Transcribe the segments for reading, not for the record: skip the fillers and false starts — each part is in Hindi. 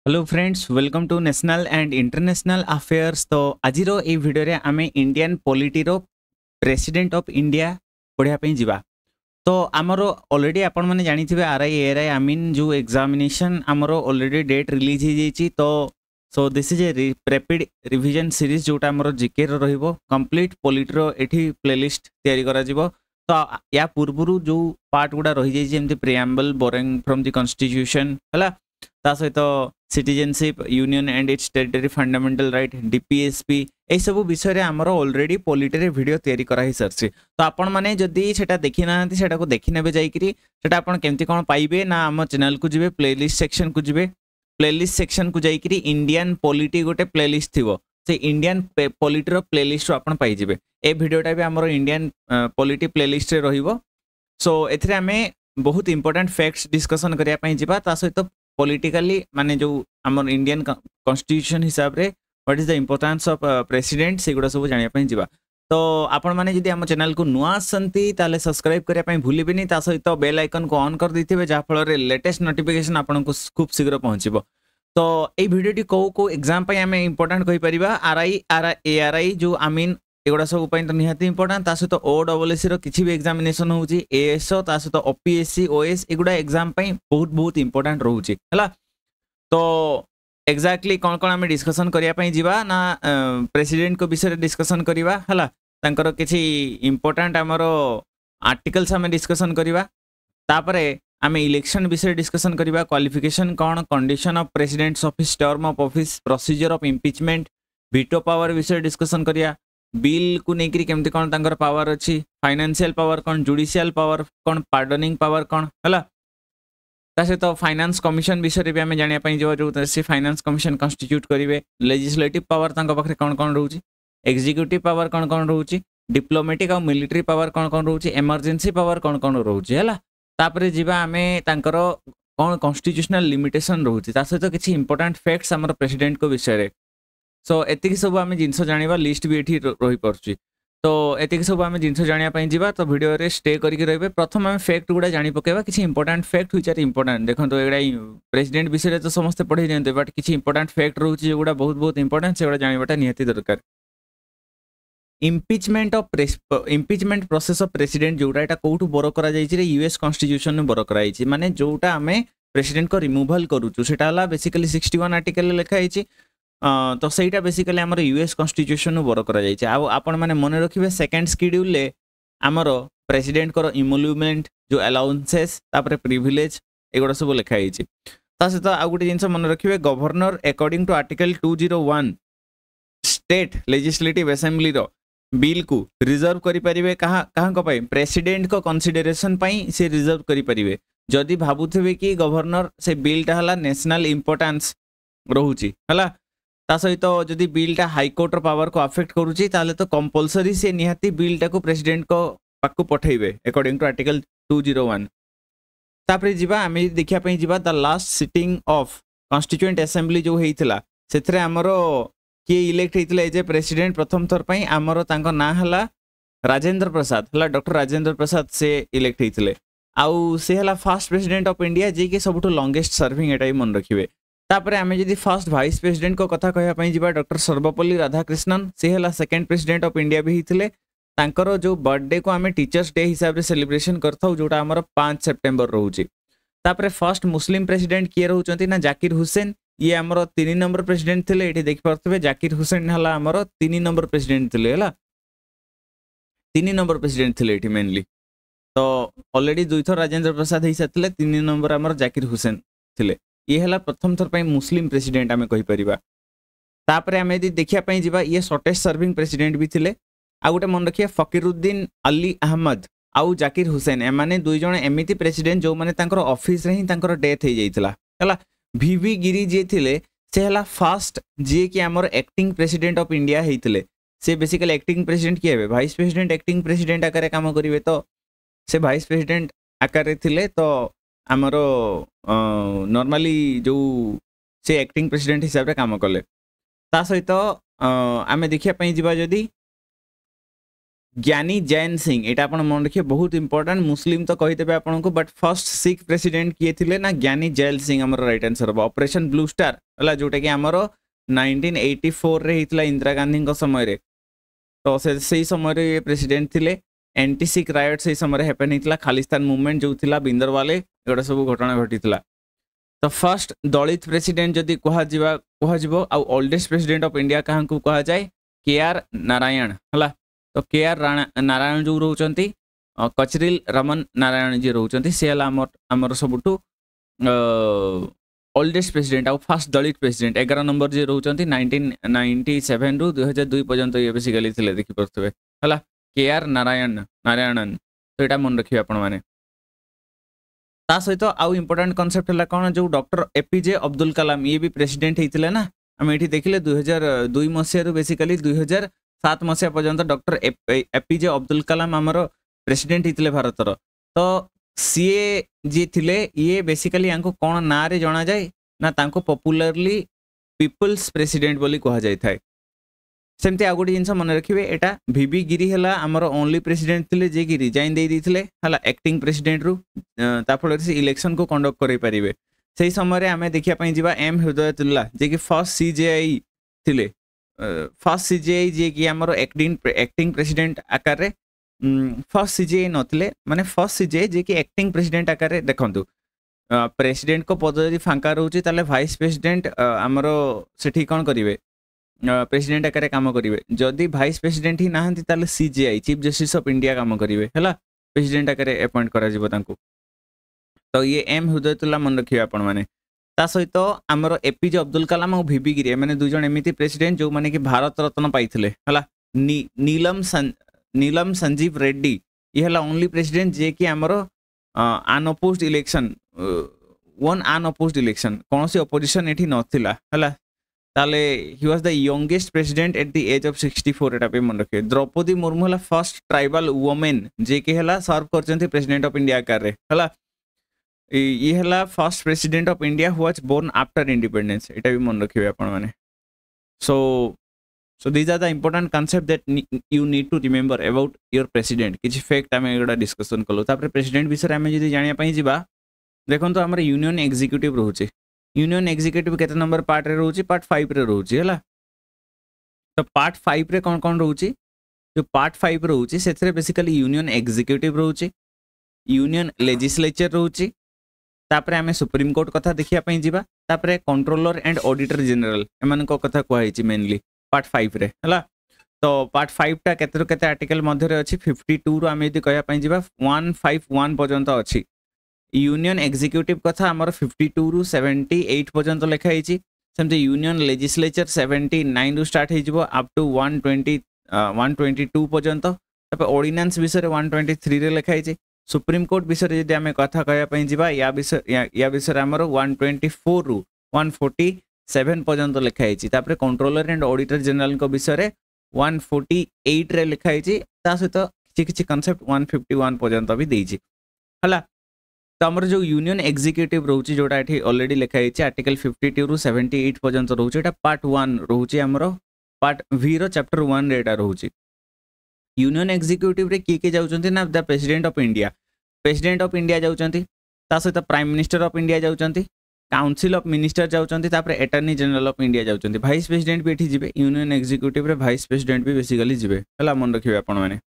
Hello friends, welcome to national and international affairs. तो आज ये वीडियो रे आमे इंडियन पॉलिटी रो प्रेसिडेंट ऑफ इंडिया पढ़िया पे जीवा। तो आमर ऑलरेडी आपण माने जानिथिबे आरआई एआरआई आई मीन जो एग्जामिनेशन आमर ऑलरेडी डेट रिलीज हो जाइछि। तो so this is a rapid revision series जोटा आमर जीके रो रहइबो। कंप्लीट पॉलिटी रो एठी प्लेलिस्ट तयारी करा जिवो। तो या पूर्वरु जो पार्ट गुडा रहि जाइछि जेमति preamble boring from the constitution हला, ता सहित citizenship union and its territory fundamental right DPSP ए सब विषय रे आमर ऑलरेडी पॉलिटी रे वीडियो तयारी करा ही सरछि। तो आपण माने जदी सेटा देखि नांती सेटा को देखि नेबे जाईकरी सेटा आपण केमति कोन पाइबे ना हम चैनल को जिबे प्लेलिस्ट सेक्शन को जिबे। प्लेलिस्ट सेक्शन को जाईकरी इंडियन पॉलिटी गोटे प्लेलिस्ट थिवो, से इंडियन पॉलिटी रो प्लेलिस्ट रो आपण पाइ जिबे। ए वीडियोटा भी हमर इंडियन पॉलिटी प्लेलिस्ट रे रहिबो। सो एथरे हमें बहुत इंपोर्टेंट फैक्ट्स डिस्कशन करिया पई जिबा, ता सहित पॉलिटिकली माने जो हमर इंडियन कॉन्स्टिट्यूशन हिसाब रे what is the importance of president सेगुडा सब जानिया पई जिबा। तो आपण माने जदी हम चैनल को नुआ आसंती ताले सब्सक्राइब करिया पई भूलिबेनी, ता सहित बेल आइकन को ऑन कर दिथिबे जा फल रे लेटेस्ट नोटिफिकेशन आपण को खूब शीघ्र पहुंचीबो। तो ए वीडियोटी को एग्जाम पई हमें इंपोर्टेंट कहि परिबा। आरआई एआरआई जो आई मीन एगुड़ा सब तो निहाती इंपोर्टेंट, ता सहित ओडब्ल्यूएससी रो किछि भी एग्जामिनेशन होउची एएसओ ता सहित ओपीएससी ओएस एगुड़ा एग्जाम पई बहुत इंपोर्टेंट रहउची हला। तो एग्जैक्टली कौन कौन आम डिस्कसन करिया पई जीवा ना प्रेसिडेंट को विषय डिस्कसन करिवा हला। तांकर किछि इंपोर्टेंट हमर आर्टिकल्स आम डिस्कसन करिवा। तापरे आम इलेक्शन विषय डिस्कसन करिवा, क्वालिफिकेशन कौन, condition of president's office, term of office, procedure of impeachment, veto power विषय डिस्कसन करिया। बिल को नेकरी केमती कौन तांकर पावर अच्छी, फाइनेंशियल पावर कौन, जुडिशियल पावर कौन, पार्डनिंग पावर कौन हला। ता सहित फाइनेंस कमिशन विषय भी आम जानिया पई जो से फाइनेंस कमिशन कन्स्टिट्यूट करिवे। लेजिस्लेटिव पावर तांको पाखरे कौन कौन रहउची, एग्जीक्यूटिव पावर कौन कौन रहउची, डिप्लोमेटिक और मिलिटरी पावर कौन कौन रहउची, इमरजेंसी पावर कौन कौन रहउची हला। तापरे जीवा आमे तांकर कौन कॉन्स्टिट्यूशनल लिमिटेशन रहउची, ता सहित किछि इंपोर्टेंट फैक्ट्स हमर प्रेसिडेंट को विषय रे। सो एतिक सब आम जिनस जानिबा, लिस्ट भी एठी रही पारछि। तो एतिक सब आम जिनस जानिया पई जीवा। तो वीडियो रे स्टे करके रहिबे। प्रथम आम फैक्ट गुडा जानि पकेबा, किछि important fact which are important. देखो तो एगडा प्रेसिडेंट विषय तो समस्त पढ़े जानते, बट किछि इंपोर्टेंट फैक्ट रहउछि जेगुडा बहुत इंपोर्टेंट, सेगुडा जानिबाटा निहाती दरकार। इम्पीचमेंट प्रोसेस ऑफ प्रेसिडेंट जोटा एटा कोठु बरो करा जाइछि रे, यूएस कॉन्स्टिट्यूशन में बरो करा जाइछि। माने जोटा आमे प्रेसिडेंट को रिमूवल करूछु सेटा हला बेसिकली 61 आर्टिकल लिखा जाइछि। तो सहीटा बेसिकली आमर यूएस कॉन्स्टिट्यूशन बर करा जाइछि। आ आपण माने मन रखिबे सेकंड शेड्यूल ले आमर प्रेसिडेंट को इमोल्यूमेंट जो अलाउंसेस तापर प्रिविलेज एगुड़ा सब लिखा जाइछि। ता सहित आ गुटे जिंस मन रखिबे, governor according to article 201 state legislative assembly रो बिल को रिजर्व करि परिबे कहां को पई, प्रेसिडेंट को कंसीडरेशन पई से रिजर्व करि परिबे। जदि भाबुथिबे कि गवर्नर से बिलटा हला नेशनल इंपोर्टेंस रहउची हला, ता सहित जदि बिलटा हाईकोर्ट पावर को अफेक्ट करूची ताले तो कंपलसरी से निहाती बिलटा को प्रेसिडेंट को पाकु पठेइबे अकॉर्डिंग टू आर्टिकल 201। तापरे जीवा आमे देखिया पई जीवा the last sitting of constituent assembly जो हेइतिला सेथरे हमरो के इलेक्ट हेइतिला एज ए प्रेसिडेंट प्रथम थर पई हमरो तांको ना हला राजेंद्र प्रसाद हला, डॉक्टर राजेंद्र प्रसाद से इलेक्ट हेइतिले। आउ से हला फर्स्ट प्रेसिडेंट ऑफ इंडिया जे के सबटु लॉन्गेस्ट सर्विंग, एटा मन रखिबे। तापरे आमे जदि फर्स्ट वाइस प्रेसिडेंट को कथा कहया पई जिबा, डॉक्टर सर्वपल्ली राधाकृष्णन से हला सेकंड प्रेसिडेंट ऑफ इंडिया भी हिथिले। तांकर जो बर्थडे को आमे टीचर्स डे हिसाब रे सेलिब्रेशन करथौ जोटा हमर 5 सितंबर रहउची। तापरे फर्स्ट मुस्लिम प्रेसिडेंट किए रहउचंती ना जाकिर हुसैन, ये हमर 3 नंबर प्रेसिडेंट थिले। एठी देखि परथबे जाकिर हुसैन हला हमर 3 नंबर प्रेसिडेंट थिले हला, 3 नंबर प्रेसिडेंट थिले एठी मेनली। तो ऑलरेडी दुई थर राजेंद्र प्रसाद ही सतले, 3 नंबर हमर जाकिर हुसैन थिले। ये हला प्रथम थर पई मुस्लिम प्रेसिडेंट आमे कहि परिबा। तापरे आमे यदि देखिया पई जिबा, ये शॉर्टेस्ट सर्विंग प्रेसिडेंट भी थिले। आ गुटे मन रखिया फकीरुद्दीन अली अहमद आउ जाकिर हुसैन, एमाने दुई जण एमिति प्रेसिडेंट जो माने तांकर ऑफिस रे ही तांकर डेथ हे जाइतला हला। वीवी गिरी जे थिले से हला फर्स्ट जे कि हमर एक्टिंग प्रेसिडेंट ऑफ इंडिया हेइतिले। से बेसिकली एक्टिंग प्रेसिडेंट किए वाइस प्रेसिडेंट एक्टिंग प्रेसिडेंट आकारे काम करिवे, तो से वाइस प्रेसिडेंट आकारे थिले। तो आमरो नॉर्मली जो से एक्टिंग प्रेसिडेंट हिसाब रे काम कले। ता सहित आमे देखिया पई जिबा जदी ज्ञानी जैन सिंह एटा आपण मन रखिए बहुत इंपोर्टेंट मुस्लिम तो कहिदेबे आपन को बट फर्स्ट सिख प्रेसिडेंट किए थिले ना ज्ञानी जैन सिंह हमर राइट आंसर हो ऑपरेशन ब्लू स्टार हला जोटा कि हमर 1984 रे हितला इंदिरा गांधी को समय रे तो से समय रे ये प्रेसिडेंट थिले एंटी सिख रायट से समय हैपन हितला खालिस्तान मूवमेंट जो थिला बिंदरवाले एटा सब घटना घटितला तो फर्स्ट दलित प्रेसिडेंट जदि कह जिवो आ ओल्डेस्ट प्रेसिडेंट ऑफ इंडिया कहां को कहा जाए के.आर. नारायण हला तो के.आर. नारायण जो रोचंती कचरिल रमन नारायण जी रोचंती से हला हमर सबुटू ओल्डेस्ट प्रेसिडेंट आ फर्स्ट दलित प्रेसिडेंट 11 नंबर जे रोचंती 1997 रु 2002 पर्यंत ये बेसिकली थिले देखि परथबे हला के.आर. नारायणन तो एटा मन रखियो आपण माने ता सहित आउ इंपोर्टेंट कॉन्सेप्ट हला कोन जो डॉक्टर एपीजे अब्दुल कलाम ये भी प्रेसिडेंट हेतिले ना हम एठी देखिले 2002 मसिया रु बेसिकली 2007 मसिया पर्यंत डॉक्टर एपीजे अब्दुल कलाम हमर प्रेसिडेंट हेतिले भारतर तो सीए जी थिले ये बेसिकली यांको कोन ना रे जणा जाय ना तांको पॉपुलरली पीपल्स प्रेसिडेंट बोली कहा जाय थाय सेमती आ गोटे जिनस मन रखिए एटा वीबी गिरी हला हमर ओनली प्रेसिडेंट थिले जे कि रिजाइन दे दिथिले हला एक्टिंग प्रेसिडेंट रु ता फल से इलेक्शन को कंडक्ट करै परिबे सेही समय रे हमें देखिया पई जिबा एम हृदयतुल्ला जे कि फर्स्ट सीजेआई थिले फर्स्ट सीजेआई जे कि हमर एक्टिंग प्रेसिडेंट आकार रे फर्स्ट सीजेआई नथिले माने फर्स्ट सीजेआई जे कि एक्टिंग प्रेसिडेंट आकार रे देखंतु प्रेसिडेंट को पद यदि फांका रहउची ताले वाइस प्रेसिडेंट हमर सेठी कोन करिवे प्रेसिडेंट आकार काम करेंगे जदि भाइस प्रेसिडेंट ही नहांती ताले CJI chief justice of India काम करेंगे है प्रेसिडेंट आकार अपॉइंट करा तो ये एम हृदयतुल्ला मन रखिए आपण माने ता सहित आमर एपीजे अब्दुल कलाम और वीबी गिरी मैंने दुई जन एमती प्रेसिडेंट जो माने कि भारत रत्न पाइथिले हला नीलम संजीव रेड्डी ये हला ओनली प्रेसिडेंट जे कि आमर unopposed election won unopposed election कौन सी अपोजिशन एठी नथिला हला ताले he was the youngest president at the age of 64 एटा पे मन रखे द्रौपदी मुर्मू हला फर्स्ट ट्राइबल वुमेन जे के हला सर्व करचंती प्रेसिडेंट ऑफ इंडिया आकार रे हला ये हला first president of India who was born after independence एटा भी मन रखिबे आपण माने so these are the important concept that you need to remember about your president किछि फैक्ट हमें एगडा डिस्कशन कलो तापर प्रेसिडेंट विषय हमें जदी जानिया पई जिबा देखन तो हमर यूनियन एग्जीक्यूटिव रहउची यूनियन एग्जीक्यूटिव केते नंबर पार्ट रे रहउची पार्ट 5 रे रहउची हला तो पार्ट 5 रे कोन कोन रहउची जो पार्ट 5 रहउची सेथरे बेसिकली यूनियन एग्जीक्यूटिव रहउची यूनियन लेजिस्लेचर रहउची तापर हमें सुप्रीम कोर्ट कथा देखिया पई जिबा तापर कंट्रोलर एंड ऑडिटर जनरल एमन को कथा कहैची मेनली पार्ट 5 रे हला तो पार्ट 5 टा केते केते आर्टिकल मध्ये रे अछि 52 रो हमें यदि कहया पई जिबा 151 पर्यंत अछि यूनियन एग्जीक्यूटिव कथा हमर 52 रु 78 पर्यंत लिखा हिची सेमते यूनियन लेजिस्लेचर 79 रु स्टार्ट हे जिवो अप टू 122 पर्यंत तब ऑर्डिनेंस विषय 123 रे लिखा हिची सुप्रीम कोर्ट विषय यदि हमें कथा कहया पई जिबा या विषय हमर 124 रु 147 पर्यंत लिखा हिची तापर कंट्रोलर एंड ऑडिटर जनरल को विषय 148 रे लिखा हिची ता सहित किछि कांसेप्ट 151 पर्यंत भी देइची हला तो आमर जो यूनियन एग्जीक्यूटिव रोची जोटा एठी ऑलरेडी लिखा हिची आर्टिकल 52 रु 78 पर्यंत रोची एटा पार्ट 1 रोची हमर पार्ट वी रो चैप्टर 1 रे एटा रोची यूनियन एग्जीक्यूटिव रे के जाउचंती ना द प्रेसिडेंट ऑफ इंडिया जाउचंती ता सहित प्राइम मिनिस्टर ऑफ इंडिया जाउचंती काउंसिल ऑफ मिनिस्टर जाउचंती तापर अटॉर्नी जनरल ऑफ इंडिया जाउचंती वाइस प्रेसिडेंट भी एठी जिबे यूनियन एग्जीक्यूटिव रे वाइस प्रेसिडेंट भी बेसिकली जिबे हला मन रखिबे आपण माने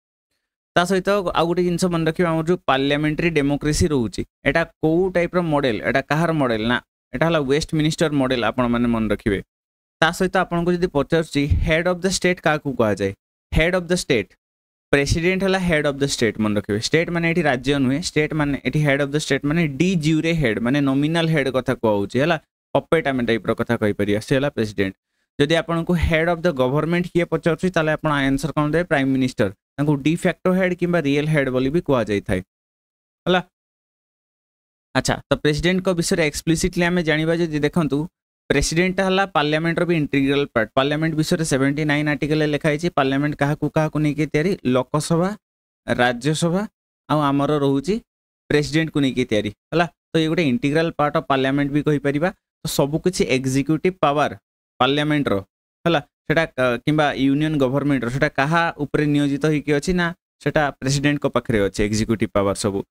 ता सहित आ गोटे जिनस मन रखिबे हमर जो पार्लियामेंट्री डेमोक्रेसी रहउची एटा को टाइप रो मॉडल एटा कहार मॉडल ना एटा हला वेस्ट मिनिस्टर मॉडल आपण माने मन रखिबे ता सहित आपण को जदी पचारची हेड ऑफ द स्टेट का को कहा जाय head of the state president हला हेड ऑफ द स्टेट मन रखिबे स्टेट माने एठी राज्य नुहे स्टेट माने एठी हेड ऑफ द स्टेट माने डी ज्यूरे हेड माने नॉमिनल हेड कथा कहउची हला पपेट आमे टाइप रो कथा कहि परिया से हला प्रेसिडेंट जदि आपण को हेड ऑफ द गवर्नमेंट किए पचारची ताले आपण आंसर कोन दे प्राइम मिनिस्टर तांको डी फैक्टो हेड किबा रियल हेड बोली भी कहा जाय थाय हला अच्छा तो प्रेसिडेंट को विषय एक्सप्लिसिटली हमें जानिबा जे देखंतु प्रेसिडेंट हला पार्लियामेंट रो भी इंटीग्रल पार्ट पार्लियामेंट विषय 79 आर्टिकल लिखा हिची पार्लियामेंट काहा को नै के तयारी लोकसभा राज्यसभा आ हमर रहउची प्रेसिडेंट को नै के तयारी हला तो ये गोटे इंटीग्रल पार्ट ऑफ पार्लियामेंट भी कहि परिबा तो सब कुछ एग्जीक्यूटिव पावर पार्लियामेंट रो हला सेटा किंबा यूनियन गवर्नमेंट सेटा कहा ऊपर नियोजित होइके अछि ना सेटा प्रेसिडेंट को पाखरे अछि एग्जीक्यूटिव पावर सब।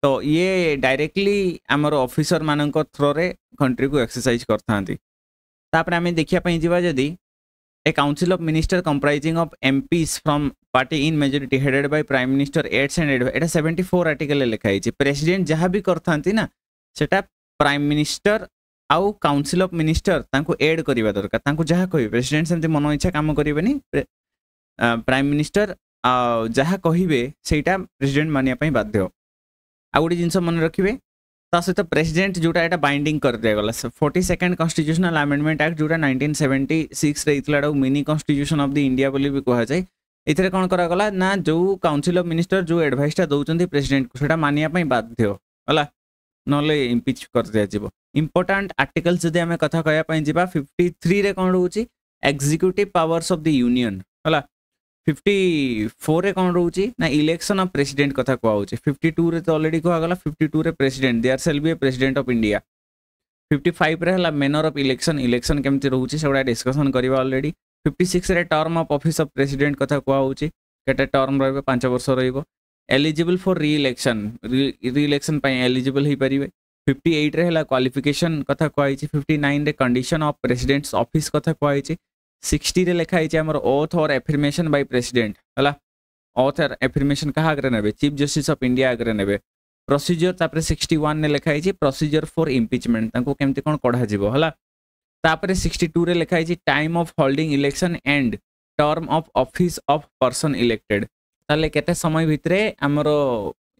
तो ये डायरेक्टली आमर ऑफिसर मानक थ्रो रे कंट्री को एक्सरसाइज करथांती। तापर आमे देखिया पई जिवा जदी a council of minister comprising of MPs from party in majority headed by prime minister aids and advise एटा 74 आर्टिकल लिखा हिची। प्रेसिडेंट जहां भी करथांती ना सेटा प्राइम मिनिस्टर आउ काउंसिल ऑफ मिनिस्टर तांको ऐड करिवा दरकार। तांको जहां कहि प्रेसिडेंट सेमति मन इच्छा काम करिवेनी, प्राइम मिनिस्टर जहां कहिबे सेटा प्रेसिडेंट मानिया पई बाध्य। आ गोटे जिनस मन रखिए ता सहित प्रेसिडेंट जोटा एटा बाइंडिंग कर दिया गला 42nd कॉन्स्टिट्यूशनल अमेंडमेंट एक्ट जोटा 1976 रे इतला mini constitution of the India बोली भी कहा जाय। इथरे कोन करा गला ना जो काउंसिल ऑफ मिनिस्टर जो एडवाइसटा दउचंदी प्रेसिडेंट को सेटा मानिया पई बाध्य होला, नले इम्पीच कर दिया जिवो। इंपोर्टेंट आर्टिकल्स जदि हमें कथा कहया पई जिबा 53 रे कोन रहउची executive powers of the union होला। 54 रे कोन रहउची ना इलेक्शन ऑफ प्रेसिडेंट कथा को आउची। 52 रे तो ऑलरेडी कहा गला 52 रे president there shall be a president of India. 55 रे हला मैनर ऑफ इलेक्शन केमति रहउची सेगुडा डिस्कशन करबा ऑलरेडी। 56 रे term of office of president कथा को आउची, केटे टर्म रहबे 5 वर्ष रहइबो। एलिजिबल फॉर री इलेक्शन पई एलिजिबल ही परिबे। 58 रे हला क्वालिफिकेशन कथा को आइची। 59 रे कंडीशन ऑफ प्रेसिडेंट्स ऑफिस कथा को आइची। 60 रे लिखा है हमर ओथ और एफर्मेशन बाय प्रेसिडेंट हला। ओथ और एफर्मेशन कहा आगे नेबे चीफ जस्टिस ऑफ इंडिया आगे नेबे। प्रोसीजर तापर 61 ने लिखा है प्रोसीजर फॉर इम्पीचमेंट तांको केमति कोन कढा जिवो हला। तापर 62 रे लिखा है time of holding election and term of office of person elected. ताले केते समय भितरे हमरो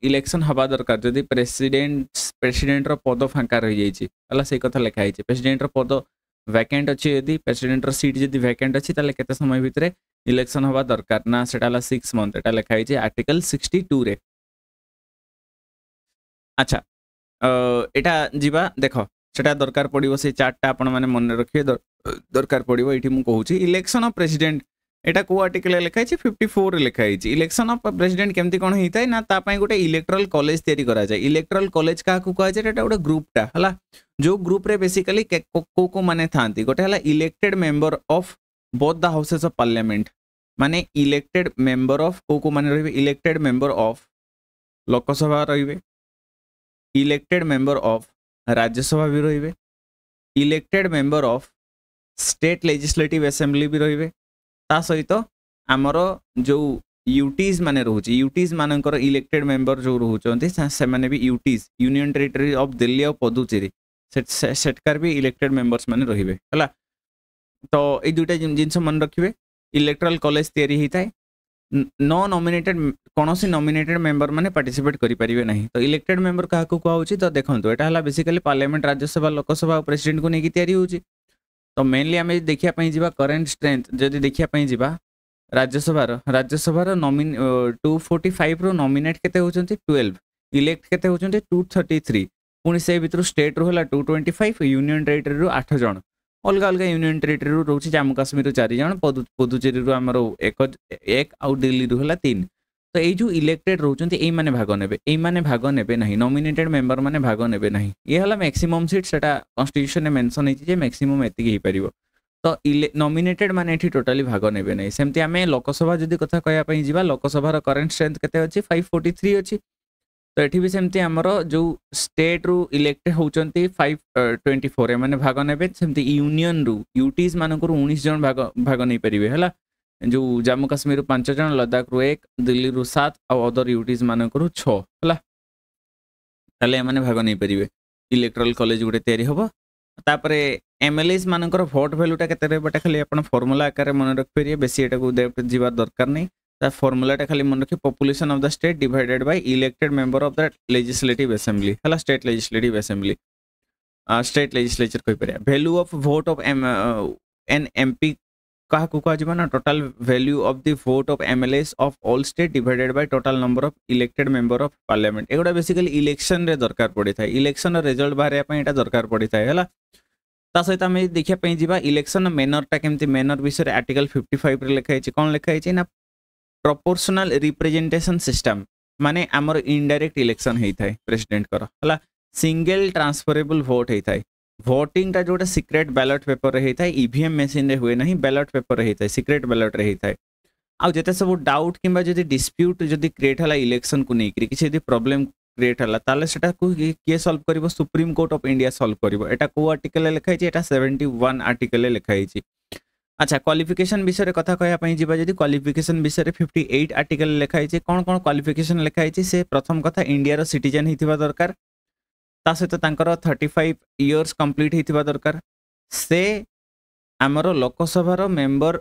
इलेक्शन हबा दरकार जदि प्रेसिडेंट रो पद फांका रहि जाईची हला। से कथा लिखा है प्रेसिडेंट रो पद वैकेंट अच्छी यदि प्रेसिडेंट सीट जदि वैकेंट अच्छी ताले केते समय भितरे इलेक्शन हवा दरकार ना सेटा 6 मंथ एटा लिखा है आर्टिकल 62 रे। अच्छा एटा जीवा देखो सेटा दरकार पड़िबो से चार्टटा आपण माने मन रखिए दरकार पड़िबो। एठी मु कहूची इलेक्शन ऑफ प्रेसिडेंट एटा को आर्टिकल लिखा है 54 रे लिखा है। इलेक्शन ऑफ प्रेसिडेंट केमति कोन हिताय ना ता पई गोटे इलेक्टोरल कॉलेज तयारी करा जाय। इलेक्टोरल कॉलेज का को कहा जाय एटा गोटे ग्रुपटा हला जो ग्रुप रे बेसिकली को माने थांती गोटे हला elected member of both the houses of parliament माने इलेक्टेड मेंबर ऑफ को माने रहिबे इलेक्टेड मेंबर ऑफ लोकसभा रहिबे, इलेक्टेड मेंबर ऑफ राज्यसभा भी रहिबे, elected member of state legislative assembly भी रहिबे। ता सहित आमर जो यूटीज माने रहउची यूटीज मानकर इलेक्टेड मेंबर जो रहउचंती से माने भी UTs union territory of Delhi और पुदुचेरी सेटकार भी इलेक्टेड मेंबर्स माने रहिबे हला। तो ए दुटा जिंस मन रखिबे इलेक्टोरल कॉलेज तयारी हिताय। नो नॉमिनेटेड कोनोसी नॉमिनेटेड मेंबर माने पार्टिसिपेट करि परिबे नहीं। तो इलेक्टेड मेंबर काहा को कहउची तो देखंतु एटा हला बेसिकली पार्लियामेंट राज्यसभा लोकसभा और प्रेसिडेंट को नेकी तयारी होउची। तो मेनली आमे देखिया पई जिबा करंट स्ट्रेंथ जदि देखिया पई जिबा राज्यसभार 245 रो नॉमिनेट केते होचंती 12, इलेक्ट केते होचंती 233, पुनी से भितर स्टेट रो हला 225, यूनियन टेरिटरी रो 8 जण, अलग अलग यूनियन टेरिटरी रो रहउची जम्मू कश्मीर रो 4 जण, पुदुचेरी रो हमरो 1 आउ दिल्ली रो हला 3। तो ए जो इलेक्टेड रहउचंती ए माने भाग नेबे नहीं, नॉमिनेटेड मेंबर माने भाग नेबे नहीं। ये हला मैक्सिमम सीट सेटा कॉन्स्टिट्यूशन ने मेंशन हिची जे मैक्सिमम एतिकी ही परिबो। तो नॉमिनेटेड माने एठी टोटली भाग नेबे नहीं। सेमति आमे लोकसभा जदि कथा कहया पई जिबा लोकसभार करंट स्ट्रेंथ केते अछि 543 अछि। तो एठी भी सेमति हमरो जो स्टेट रू इलेक्टेड होचंती 524 माने भाग नेबे। सेमति यूनियन रू यूटीज मानकर 19 जन भाग नै परिबे हला। जो जम्मू कश्मीर 5 जन, लद्दाख रू 1, दिल्ली रू 7 और अदर यूटीज मानकर 6 हला। ताले माने भाग नै परिबे। इलेक्टोरल कॉलेज गुटे तयारी होबो। तापरे एमएलएस मानकर वोट वैल्यूटा केते रहबटा खाली आपण फार्मूला आकार मन रख परिए, बेसी एटा को जीवा दरकार नै। ता फार्मूलाटा खाली मन रखि population of the state divided by elected member of the legislative assembly हला। State legislative assembly state legislature कहि परिया। Value of vote of an MP कहा को कहा जिबा ना total value of the vote of MLAs of all state divided by total number of elected member of parliament. एगुडा बेसिकली इलेक्शन रे दरकार पड़ी थाए, इलेक्शन रिजल्ट बाहर पई एटा दरकार पड़ी थाए हला। ता सहित आमे देखिया पई जिबा इलेक्शन मेनरटा केमति मेनर विषय आर्टिकल 55 रे लिखा हिची। कोन लिखा हिची ना प्रोपोर्शनल रिप्रेजेंटेशन सिस्टम माने हमर इनडायरेक्ट इलेक्शन हेई थाए प्रेसिडेंट कर हला। सिंगल ट्रांसफरेबल वोट हेई थाए। voting टा जोटा secret ballot paper रे होता है EVM machine रे हुए नहीं ballot paper रे होता है secret ballot रे होता है आउ जेते सब डाउट किंबा जदि डिस्प्यूट जदि क्रिएट हला इलेक्शन को नेकरी किसी यदि प्रॉब्लम क्रिएट हला ताले सेटा को किए सॉल्व करिवो supreme court of India solve करिवो एटा को आर्टिकल लिखाई छि एटा 71 आर्टिकल लिखाई छि अच्छा क्वालिफिकेशन विषय रे कथा कहया पई जिबा जदि क्वालिफिकेशन विषय रे 58 आर्टिकल लिखाई छि कोन कोन क्वालिफिकेशन लिखाई छि से प्रथम कथा इंडिया रो सिटीजन हिथिबा दरकार ता सहित तांकर 35 इयर्स कंप्लीट हिथिबा दरकार से हमरो लोकसभा रो मेंबर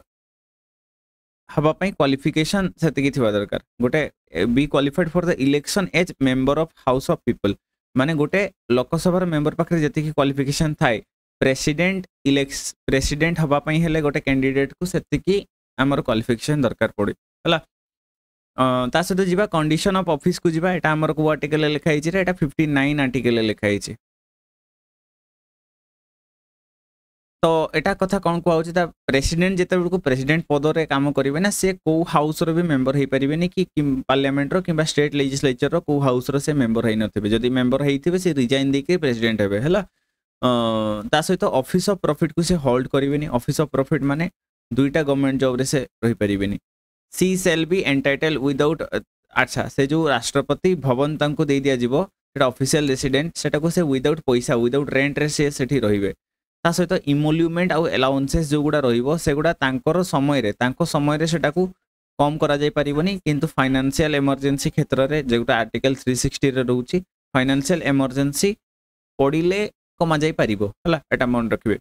हवा पाई क्वालिफिकेशन सेतिकी थिबा दरकार गोटे be qualified for the election as member of house of people माने गोटे लोकसभा मेंबर पाखरे जति क्वालिफिकेशन थाए प्रेसिडेंट हवा पाई हेले गोटे कैंडिडेट को सेतिकी हमर क्वालिफिकेशन दरकार पड़े हला ता सहित जीवा कंडीशन ऑफ ऑफिस को जीवा एटा हमर को आर्टिकल लिखाई छि एटा 59 आर्टिकल लिखाई छि तो एटा कथा कौन कहूँ प्रेसिडेंट जिते को प्रेसिडेंट पद रे काम करेंगे ना से को हाउस रो भी मेंबर हो पारे कि पार्लियामेंट रो कि स्टेट लेजिस्लेचर रो को हाउस रो से मेंबर हो नथिबे जदि मेंबर होइथिबे से रिजाइन देके प्रेसिडेंट हेबे हला ता सहित ऑफिस ऑफ प्रॉफिट को से होल्ड करेंगे ऑफिस ऑफ प्रॉफिट माने दुईटा गवर्नमेंट जॉब रे से रही पारे सी सेल बी एंटाइटल विदाउट अच्छा से जो राष्ट्रपति भवन तांको दे दिया जीवो सेटा ऑफिशियल रेसिडेंट सेटा को से विदाउट पैसा विदाउट रेंट रे से सेठी रहिबे ता सहित इमोल्यूमेंट आउ अलाउंसेस जो गुड़ा रहिबो सेगुड़ा तांकर समय रे सेटा को कम करा जाय परिबोनी किंतु फाइनेंशियल इमरजेंसी क्षेत्र रे जेगुटा आर्टिकल 360 रे रहउची फाइनेंशियल इमरजेंसी पडिले कमा जाय परिबो हला एटा मन रखिबे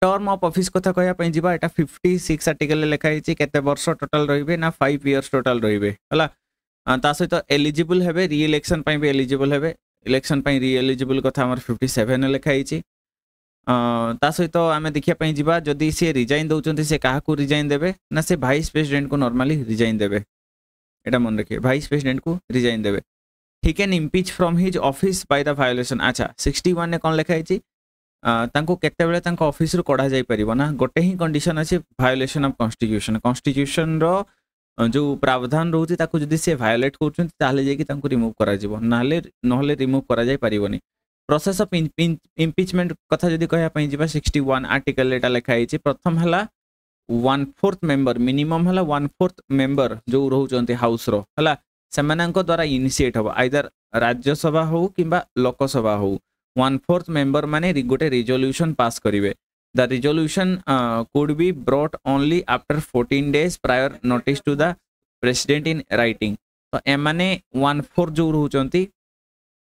टर्म ऑफ ऑफिस कथा कहया पई जिबा एटा 56 आर्टिकल लिखाई छि केते वर्ष टोटल रहिबे ना 5 इयर्स टोटल रहिबे हला ता सहित एलिजिबल हेबे री इलेक्शन पई भी एलिजिबल हेबे इलेक्शन पई री एलिजिबल कथा हमर 57 लिखाई छि ता सहित आम देखा जावा जदि सी रिजाइन दौरान से क्या रिजाइन देवे ना से भाइस प्रेसिडेंट को नॉर्मली रिजाइन देवे एटा मन रखिए भाइस प्रेसिडेंट को रिजाइन देवे he can impeach from his office by the violation अच्छा 61 ने कौन लिखाई केते ऑफिस रु कढ़ा जाई परिबो ना गोटे ही कंडीशन अच्छे वायोलेशन ऑफ कॉन्स्टिट्यूशन रो जो प्रावधान रोचे ताकू जदि से वायोलेट करछन ताले जे कि तांको रिमूव करा जिवो नहले रिमूव करा जाई परिबोनी प्रोसेस ऑफ इम्पिचमेंट कथा जदि कहया पई जिबा 61 आर्टिकल एटा लिखाई छि प्रथम हला 1/4 मेंबर मिनिमम हला 1/4 मेंबर जो रहउचंती हाउस रो हला सेमानंको द्वारा इनिशिएट हो आइदर राज्यसभा हो किंबा लोकसभा हो 1/4 मेंबर माने गोटे रिजोल्यूशन पास करिवे the resolution could be brought only after 14 days prior notice to the president in writing तो एमाने 1/4 जो रहउचंती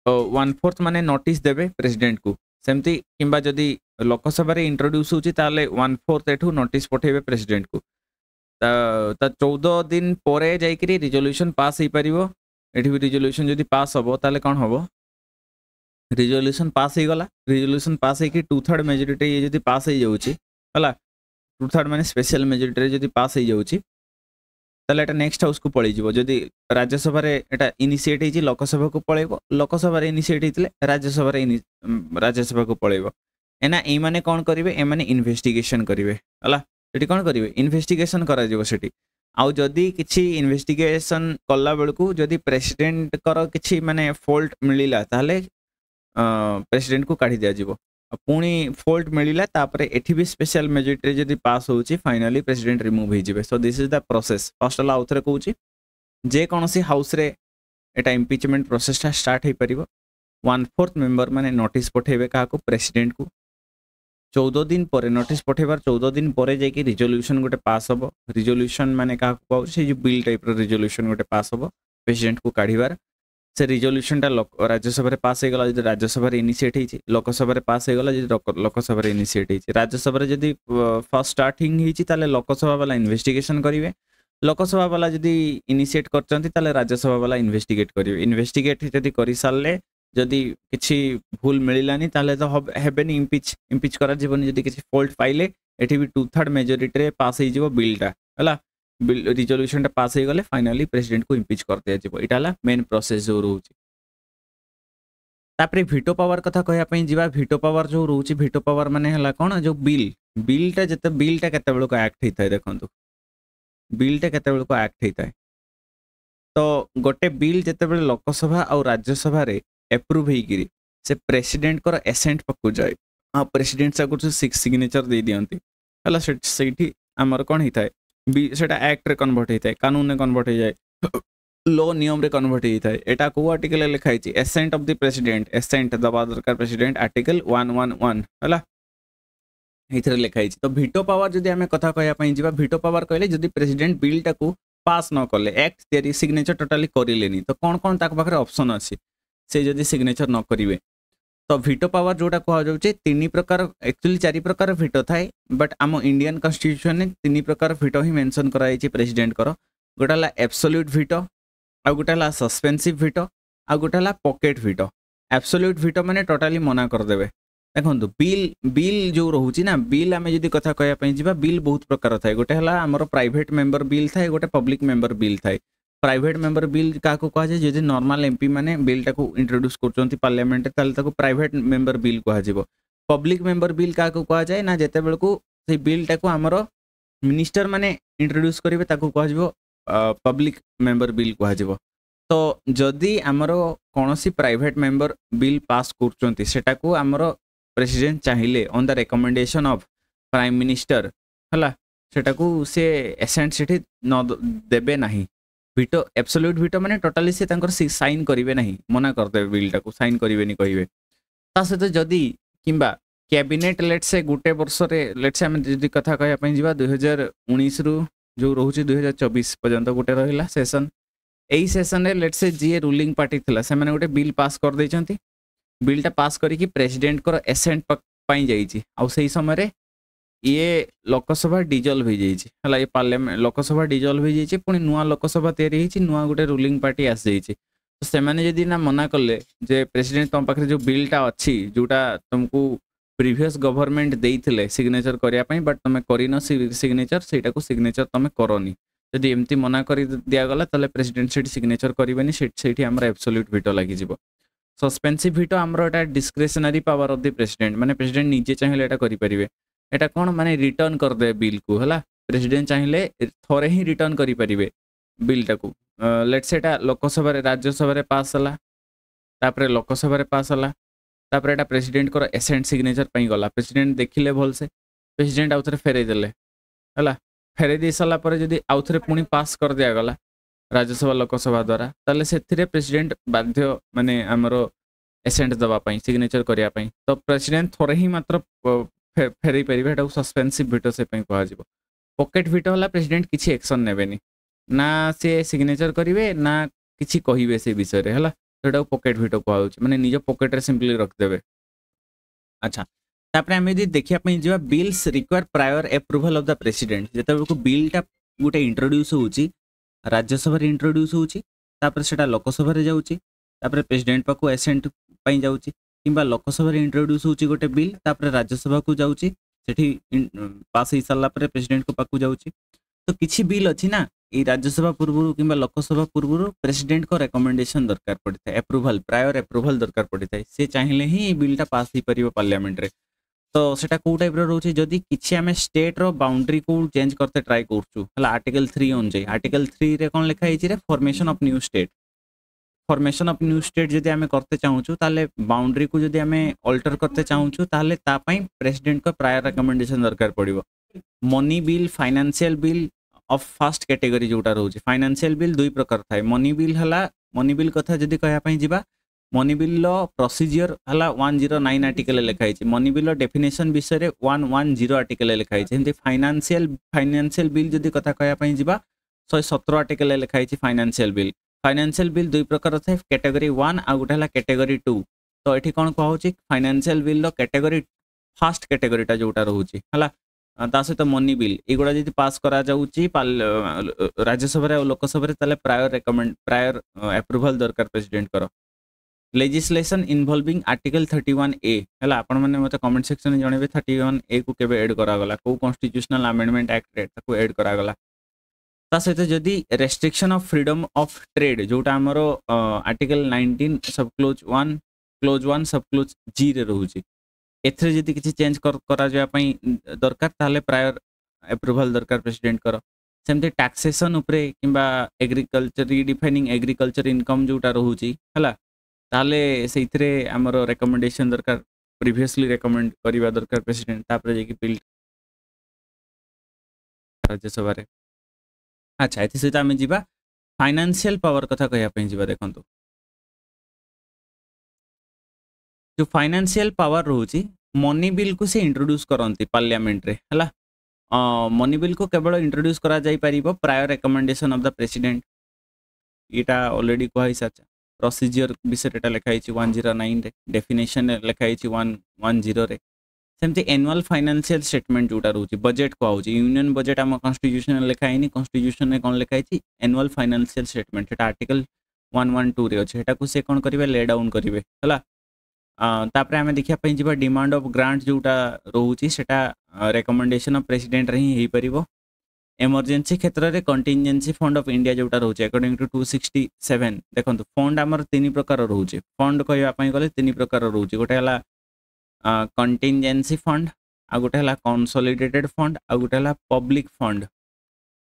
1/4 माने नोटिस देवे प्रेसिडेंट को सेमती किंबा जदि लोकसभा रे इंट्रोड्यूस होची ताले 1/4 एठू नोटिस पठेबे प्रेसिडेंट को ता 14 दिन परे जाइकरी रिजोल्यूशन पास ही परिवो एठी भी रिजोल्यूशन जदि पास होबो ताले कोन होबो रिजोल्यूशन पास ही गला रिजोल्यूशन पास है कि 2/3 मेजॉरिटी ये जदि पास ही जाउची हला 2/3 माने स्पेशल मेजॉरिटी जदि पास ही जाउची ताले एटा नेक्स्ट हाउस को पळै जिवो जदि राज्यसभा रे एटा इनिशिएट हिची लोकसभा को पळैबो लोकसभा रे इनिशिएट हितले राज्यसभा को पळैबो एना ए माने कोन करिवे ए माने इन्वेस्टिगेशन करिवे हला सेठी कोन करिवे इन्वेस्टिगेशन करा जिवो सेठी आउ जदि किछि इन्वेस्टिगेशन कल्ला बेलकू जदि प्रेसिडेंट कर किछि माने फॉल्ट मिलिला ताले प्रेसिडेंट को काढी दिया जिवो पुणी फॉल्ट मिलिला तापरे एठी भी स्पेशल मेजॉरिटी जदि पास होउची फाइनली प्रेसिडेंट रिमूव हो जिवे so this is the process first ला आउथरे कहूची जे कोनसी हाउस रे एटा इम्पीचमेंट प्रोसेस ता स्टार्ट हे परिबो 1/4 मेंबर माने नोटिस पठेबे का को प्रेसिडेंट को 14 दिन परे नोटिस पठेबार 14 दिन परे जे कि रिजोल्यूशन गोटे पास होबो रिजोल्यूशन माने का को से जो बिल टाइप रो रिजोल्यूशन गोटे पास होबो प्रेसिडेंट को काढीबार से रिजोल्यूशन टा राज्यसभा रे पास हे गला जदि राज्यसभा रे इनिशिएट हिची लोकसभा रे पास हे गला जदि लोकसभा रे इनिशिएट हिची राज्यसभा रे जदि फर्स्ट स्टार्टिंग हिची ताले लोकसभा वाला इन्वेस्टिगेशन करिवे लोकसभा वाला जदि इनिशिएट करचंती ताले राज्यसभा वाला इन्वेस्टिगेट करिवे इन्वेस्टिगेट जदि करि सारले जदि किछि भूल मिलिलानी ताले तो हेबेनी इम्पिच करा जीवनी जदि किछि फॉल्ट पाइले एठी भी 2/3 मेजॉरिटी रे पास हे जीवो बिल टा हला बिल रिजोल्यूशन टा पास हो गले फाइनली प्रेसिडेंट को इम्पिच कर दिया जिवो इटाला मेन प्रोसेस जो रहउची तापरे वीटो पावर कथा कहया पई जिवा वीटो पावर जो रहउची वीटो पावर माने हला कोन जो बिल टा जते बिल टा केते बेलो को एक्ट हिताय देखंतु बिल टा केते बेलो को एक्ट हिताय तो गोटे बिल जते बेले लोकसभा और राज्यसभा रे अप्रूव हेगिरी से प्रेसिडेंट कर एसेंट पकु जाय प्रेसिडेंट साकु 6 सिग्नेचर दे दियंती हला सेठी हमर कोन हिताय सेटा एक्ट रे कन्वर्ट हिताय कानून रे कन्वर्ट हो जाय लॉ नियम रे कन्वर्ट हिताय एटा को आर्टिकल लिखाई छि assent of the president assent दबा दरकार प्रेसिडेंट आर्टिकल 111 हला इथरे लिखाई छि तो वीटो पावर जदी हमें कथा कहया पई जिबा वीटो पावर कहले जदी प्रेसिडेंट बिल टाकू पास न कले एक्ट तेरी सिग्नेचर टोटली करिलेनी तो कोन कोन ताक पाखरे ऑप्शन अछि से जदी सिग्नेचर न करिवे तो वीटो पावर जोटा कह जाउछे तीन प्रकार एक्चुअली 4 प्रकार वीटो थाए बट आम इंडियन कॉन्स्टिट्यूशन ने 3 प्रकार वीटो ही मेंशन कराई छि प्रेसिडेंट करो गोटाला एब्सोल्यूट वीटो आ गोटाला सस्पेंसिव वीटो आ गोटाला पॉकेट वीटो एब्सोल्यूट वीटो माने टोटली मना कर देबे देखो बिल बिल जो रोचे ना बिल आम जब कथा कहना बिल बहुत प्रकार थाए गोटे है आमर प्राइवेट मेंबर बिल थाए गोटे पब्लिक मेंबर बिल थाए प्राइवेट मेंबर बिल क्या कह जाए जब नॉर्मल एमपी माने बिल टाको इंट्रोड्यूस कर पार्लियामेंट प्राइवेट मेंबर बिल कह पब्लिक मेंबर बिल क्या कह जाए ना जिते बेलू से बिल टाको आमर मिनिस्टर माने इंट्रोड्यूस करेंगे कह पब्लिक मेंबर बिल कह तो जदि आमर कौन प्राइवेट मेंबर बिल पास कर आमर प्रेसिडेंट चाहिए on the recommendation of prime minister हला सेटाकू से एसेंट सेठी न देबे नाही वीटो एब्सोल्यूट वीटो माने टोटली से तांकर साइन करिवे नाही मना कर देबे बिल टाकू साइन करिवे नि कहिवे ता सहित जदी किंबा कैबिनेट लेट से गुटे वर्ष रे लेट से हम जदी कथा कहया पई जिबा 2019 रु जो रहउची 2024 पर्यंत गुटे रहिला सेशन एई सेशन रे लेट से जे रूलिंग पार्टी थिला से माने गुटे बिल पास कर दैचंती बिलटा पास करी प्रेसिडेंट को एसेंट पाई जाइए आउ से समय ये लोकसभा डिजल्व हो जाए ये पार्लियामेंट लोकसभा डिजल्व हो जाए पुणी नुआ लोकसभा तैयारी नुआ गोटे रूलिंग पार्टी आस जाइए तो से जदि ना मना कले जे प्रेसिडेंट तुम पाखे जो बिलटा अच्छी जोटा तुमको प्रीवियस गवर्नमेंट देते सिग्नेचर करने बट तुम कर सिग्नेचर से सिग्नेचर तुम करनी जदि एमती मना कर दिगला तेल प्रेसिडेंट से सिग्नेचर करेंगे से आम एब्सोल्यूट वीटो लगी सस्पेंसिव वीटो आमर एटा discretionary power of the president माने प्रेसिडेंट निजे चाहिए एटा करि परिबे एटा कोन माने रिटर्न कर दे बिल को हला प्रेसिडेंट चाहिए थोरे ही रिटर्न करि परिबे बिल टाकू लेट्स एटा लोकसभा रे राज्यसभा रे पास हला तापरे लोकसभा रे पास हला तापरे एटा प्रेसिडेंट को एसेंट सिग्नेचर पई गला प्रेसिडेंट देखिले भल से प्रेसिडेंट आउथरे फेरे देले हला फेरे दे सला पर जदी आउथरे पुनी पास कर दिया गला राज्यसभा लोकसभा द्वारा ताले से प्रेसिडेंट बाध्य माने आमर एसेंट दवापाई सिग्नेचर करने तो प्रेसिडेंट थोड़े ही मात्र फेरई पारे सस्पेंसिव वीटो से कह पॉकेट वीटो है प्रेसिडेंट किसी एक्शन नेबेनी ना सी सिग्नेचर करेंगे ना किसी कहे से विषय में है तो पॉकेट वीटो कह माने निज पॉकेट रे सिंपली रखदेवे अच्छा तापर आम यदि देखा जा bills require prior approval of the president जिते बिलटा गोटे इंट्रोड्यूस होची राज्यसभा इंट्रोड्यूस होची तापर सेटा लोकसभा रे जाउची तापर प्रेसिडेंट पाकू एसेंट पई जाउची किंबा लोकसभा रे इंट्रोड्यूस होची गोटे बिल तापर राज्यसभा को जाउची सेठी पास हो सारा पर प्रेसिडेंट को पाकू जाउची तो किछि बिल अछि ना ई राज्यसभा पूर्व किंबा लोकसभा पूर्व प्रेसिडेंट को रिकमेंडेशन दरकार पड़ता है एप्रूवल प्रायर एप्रूवल दरकार पड़ता है से चाहिए ही बिलटा पास हो पारिबो पार्लियामेंट रे तो सेटा को टाइप रोचे जदि किछि आमे स्टेट रो बाउंड्री को चेंज करते ट्राई करछु हला आर्टिकल 3 ऑन जाय आर्टिकल 3 रे कोन लिखा हिची रे फॉर्मेशन ऑफ न्यू स्टेट जदि आमे करते चाहूछु ताले बाउंड्री को जदि आमे अल्टर करते चाहूछु ताले ता पई प्रेसिडेंट को प्रायर रिकमेंडेशन दरकार पड़िबो money bill financial bill of first category जोटा रोचे फाइनेंशियल बिल दुई प्रकार थाए मनी बिल हला मनी बिल कथा जदि कहया पई जिबा मनी बिल प्रोसीजर हला 109 आर्टिकल लिखाई मनी बिल डेफिनेशन विषय रे 110 आर्टिकल लिखाई जेंति फाइनेंशियल बिल जदि कथा कहया पई जिबा 117 आर्टिकल लिखाई फाइनेंशियल बिल दुई प्रकार थाए कैटेगरी 1 आ गोटे हला कैटेगरी 2 तो एठी कोन कहउची फाइनेंशियल बिल लो कैटेगरी फर्स्ट कैटेगरीटा जोटा रहउची हला ता सहित मनी बिल एगुड़ा जदि पास करा जाउची राज्यसभा रे लोकसभा रे ताले प्रायर एप्रूवल दरकार प्रेसिडेंट करो लेजिस्लेशन इन्वॉल्विंग आर्टिकल 31A है आपण मैंने मत कमेंट सेक्शन में जनइबे 31A को केबे ऐड करा गला को कॉन्स्टिट्यूशनल अमेंडमेंट एक्ट रे ताको ऐड करा गला ता सहित जदि restriction of freedom of trade जोटा हमरो आर्टिकल 19 सब क्लोज 1 सब क्लोज G रे रहउची एथरे जदि किछि चेंज करा जाय पई दरकार ताले प्रायर एप्रूवल दरकार प्रेसिडेंट करो सेमते टैक्सेशन उपरे किंबा एग्रीकल्चर रिडिफाइनिंग एग्रीकल्चर इनकम जोटा रहउची हला ताले सेइथरे हमरो रिकमेंडेशन दरकार प्रीवियसली रेकमेंड करवा दरकार प्रेसिडेंट तापर जे बिल राज्यसभा रे। अच्छा एथि सहित आम जा फाइनेंशियल पावर कथा कहवाई जा देखो जो फाइनेंशियल पावर रोचे मनी बिल को से इंट्रोड्यूस करती पार्लियामेंट रे हला मनी बिल को केवल इंट्रोड्यूस करा जाई परिबो prior recommendation of the president इटा ऑलरेडी कहई साचा प्रोसीजर विषय एटा लिखाई 109 रे डेफिनेशन लिखाई 110 रे सेमती एनुअल फाइनेंशियल स्टेटमेंट जोटा रोची बजेट को आउची यूनियन बजेट आम कॉन्स्टिट्यूशन लिखाई कॉन्स्टिट्यूशन में कौन लिखाई एनुअल फाइनेंशियल स्टेटमेंट एटा आर्टिकल 112 रे अछि एटा को से कोन करिवे ले डाउन करिवे हला तापरे आमे देखिया पई जिबा डिमांड ऑफ ग्रांट जोटा रोची सेटा रिकमेंडेशन ऑफ प्रेसिडेंट रे ही परिबो इमरजेंसी क्षेत्र में कंटिजेंसी फंड ऑफ इंडिया जोटा रोचे अकॉर्डिंग टू 267 देखो फंड आमर तीन प्रकार रोचे फंड कहवाई गले तीन प्रकार रोचे गोटे है कंटिजेंसी फंड आ गोटे है कंसोलिडेटेड फंड आ गोटे है पब्लिक फंड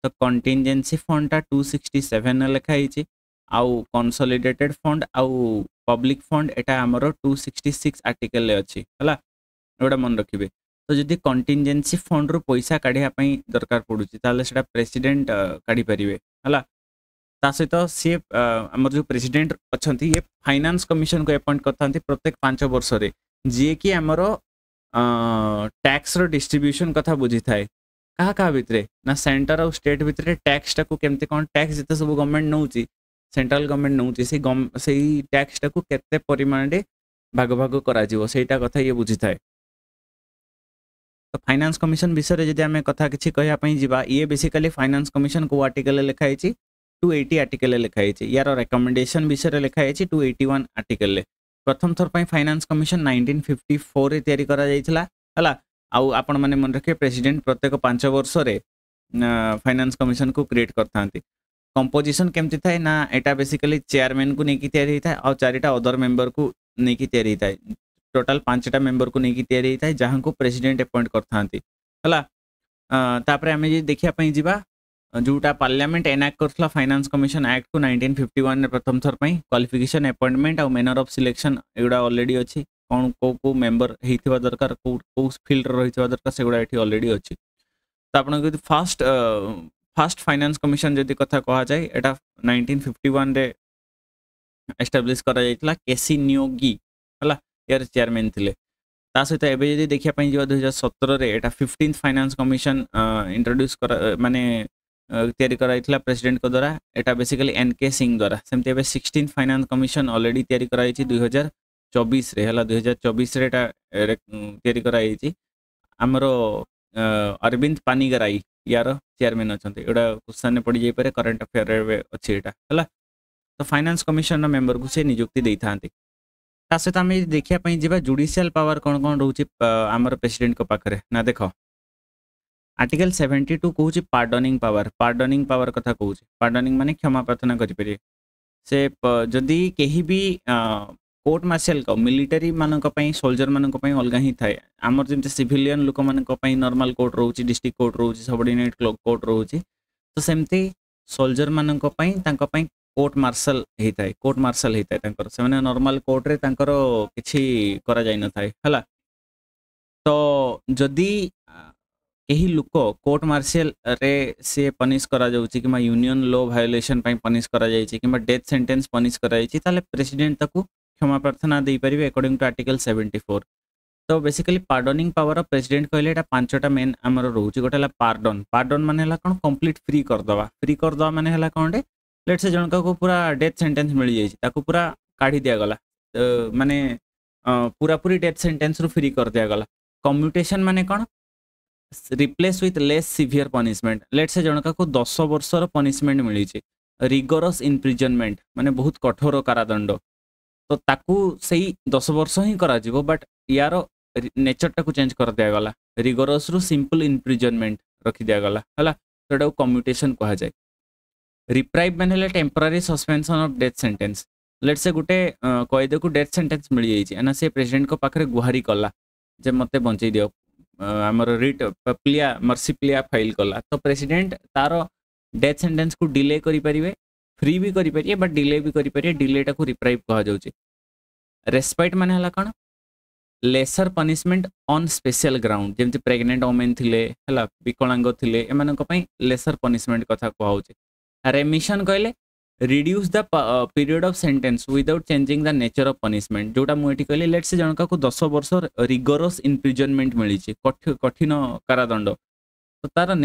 तो कंटिजेंसी फंडटा 267 लिखाई आउ कंसोलिडेटेड फंड आउ पब्लिक फंड एटा आमर 266 आर्टिकल अच्छी है गोटा मन रखिए तो जदि कंटिजेंसी फंड रू पैसा काढ़ापी दरकार पड़ुची ताले सेटा प्रेसिडेंट काढ़ी पारिबे हला ता सहित सी आमर जो प्रेसिडेंट अच्छी ये फाइनेंस कमिशन को अपॉइंट करथांती प्रत्येक 5 वर्ष रे जी कि आमर टैक्स रो डिस्ट्रीब्यूशन कथा बुझी थाए क्या भितर ना सेंटर और स्टेट भितर टैक्स टाको केमते कोन टैक्स जिते सब गवर्नमेंट नउची सेंट्रल गवर्नमेंट नउची से टैक्स टाको केते परिमाण रे भाग भाग करा जिवो सेटा कथा ये बुझी थाए तो फाइनेंस कमिशन विषय जदि आम कथा किसी कहवाई जा ये बेसिकली फाइनेंस कमिशन को आर्टिकल लिखाई 280 आर्टिकल लिखाई यार रिकमेंडेशन विषय लिखाई 281 आर्टिकल प्रथम थर पर फाइनेंस कमिशन 1954 रे तैयारी करा जाइछला हला आउ आपण माने मन रखे प्रेसिडेंट प्रत्येक 5 वर्ष रे फाइनेंस कमिशन को क्रिएट करथांती कंपोजिशन केमती थाए ना एटा बेसिकली चेयरमैन को नेकी तैयारी थाए आ चारिटा अदर मेंबर को नेकी तैयारी थाए टोटाल 5टा मेंबर को नेकी तैयारी थाए जहां को प्रेसिडेंट अपॉइंट करथांती हला तापरे हमें जे देखिया पई जिबा जोटा पार्लियामेंट एनाक्ट करथला फाइनेंस कमिशन एक्ट को 1951 रे प्रथम थर पई क्वालिफिकेशन अपॉइंटमेंट और मैनर ऑफ सिलेक्शन एगुडा ऑलरेडी अछि कोन को मेंबर हेथिबा दरकार को फील्ड रहितबा दरकार सेगुडा एठी ऑलरेडी अछि तो आपण को फर्स्ट फाइनेंस कमिशन जदि कथा कहा जाय एटा 1951 रे एस्टैब्लिश करा जायतला केसी नियोगी हला यार चेयरमैन थिले ता सहित एबे जदि देखिया पई जो 2017 रे एटा 15th फाइनेंस कमिशन इंट्रोड्यूस कर माने तैयारी कराइथिला प्रेसिडेंट को द्वारा एटा बेसिकली एनके सिंह द्वारा सेमते एबे 16th फाइनेंस कमिशन ऑलरेडी तैयारी कराइछि 2024 रे हला 2024 रे एटा तैयारी कराइछि हमरो अरविंद पानीगराई यार चेयरमैन अछंती एटा क्वेश्चन पड़ी जाय पारे करंट अफेयर रे अछि एटा हला तो फाइनेंस कमिशन मेंबर को से नियुक्ति देई थांती ता सहित आम देखिया जा जुडिशियल पावर कौन कौन रोचे आमर प्रेसिडेंट को पाखरे ना देख आर्टिकल 72 कहूँ पार्डनिंग पावर कथा कहूँ पार्डनिंग माने क्षमा प्रार्थना करें से जदि कहीं भी कोर्ट मार्शल को मिलिटरी मानक सोल्जर मानक अलग ही थाए आमर जमी सिविलियन लोक मानक नॉर्मल कोर्ट रोचे डिस्ट्रिक्ट कोर्ट रोचे सबऑर्डिनेट कोर्ट रोचे तो सेमती सोल्जर मानक कोर्ट मार्शल होता है कोर्ट मार्शल होता है से नॉर्मल कोर्ट रे किसी करा जाय न थाए हला तो जदि कहीं लोक कोर्ट मार्शल रे से पनिश करा जाउची कि यूनियन लॉ वायोलेशन पनिश करा जायछि कि डेथ सेंटेंस पनिश करा जायछि ताले प्रेसिडेंट ताकू क्षमा प्रार्थना दे परिबे अकॉर्डिंग टू आर्टिकल 74 तो basically pardoning power of president कहले एटा 5टा मेन हमर रहउची गोटे पार्डन माने हला कोन कंप्लीट फ्री करदवा माने हला कोन डे लेट से जनका को पूरा डेथ सेंटेंस मिल जाइए ताकू पूरा काढ़ी दिया गला माने पूरा पूरी डेथ सेंटेंस रू फ्री कर दिया गला कम्यूटेशन माने कौन replace with less severe punishment let say जनका को 10 वर्षर पनिशमेंट मिली रिगोरस इनप्रिजनमेंट माने बहुत कठोर कारादंड तो ताकू सही 10 वर्ष ही करा जिवो बट यार नेचर टाकू चेंज कर दिया गला रिगोरस रु सिंपल इनप्रिजनमेंट रखी दिया गला हला तो कम्यूटेशन कहा जाए रिप्राइव मैंने temporary suspension of death sentence let say गोटे कैदी को डेथ सेंटेंस मिल जाइए ना से प्रेसिडेंट को पाखरे गुहारी कला जे मते बंचई दियो आमर writ plea mercy plea file कला तो प्रेसिडेंट तार डेथ सेंटेंस को डिले करि परिबे फ्री भी करि परिबे बट डिले भी करि परिबे डिले टा को रिप्राइव कहा जाउची रेस्पाइट माने हला कोन lesser punishment on special ground जेमती प्रेग्नेंट वोमेन थिले हला विकलांग थिले एमानक पई लेसर पनिशमेंट कथा कहउचे रेमिशन कहले reduce the period of sentence without changing the nature of punishment जोटा मु एठी कहले लेट्स से जनका को 10 वर्ष रिगोरस इम्प्रिजनमेंट मिली कठिन कारादंड तो तार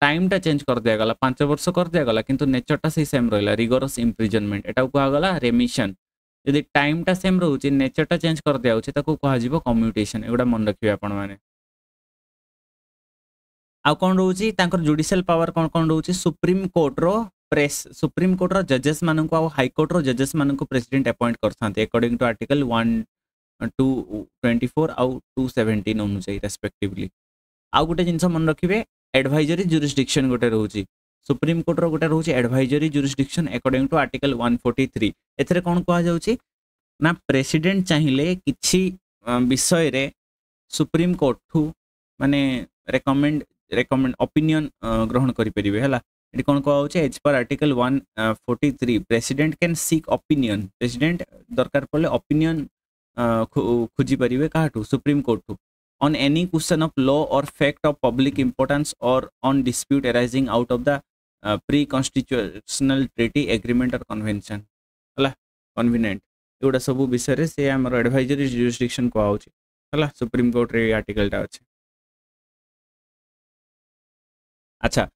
टाइम टा चेंज कर दिया गला 5 वर्ष कर दिया गला किंतु नेचर टा सेम रहला रिगोरस इम्प्रिजनमेंट एटा कहा गला रेमिशन यदि टाइम टा सेम रोचे नेचर टा चेंज कर दिया होचे ताको कहा जीवो कम्यूटेशन एगुडा मन रखिबे आपण माने आ कोन रोची तांकर जुडिशियल पावर कोन कोन रोची सुप्रीम कोर्ट रो सुप्रीम कोर्ट रो जजेस मानन को आ हाई कोर्ट रो जजेस मानन को प्रेसिडेंट अपॉइंट करथांते अकॉर्डिंग टू आर्टिकल 124 आउ 217 अनुसार रेस्पेक्टिवली आ गोटे जिंस मन रखिबे एडवाइजरी जुरिस्डिक्शन गोटे रोची सुप्रीम कोर्ट रो गोटे रोची advisory jurisdiction according to article 143 एथरे कोन कहा जाउची ना प्रेसिडेंट चाहिए किछि विषय रे सुप्रीम कोर्ट ठू माने रेकमेंड ओपिनियन ग्रहण करि परिबे हला एटी कोन कहा होचे as per article 143 president can seek opinion president दरकार पड़ले ओपिनियन खोजी परिबे काठू सुप्रीम कोर्ट ठू on any question of law or fact of public importance or on dispute arising out of the pre-constitutional treaty agreement or convention हला convenient एगुडा सब विषय रे से हमर एडवाइजरी जुरिस्डिक्शन को आउची हला सुप्रीम कोर्ट रे आर्टिकल टा अछि अच्छा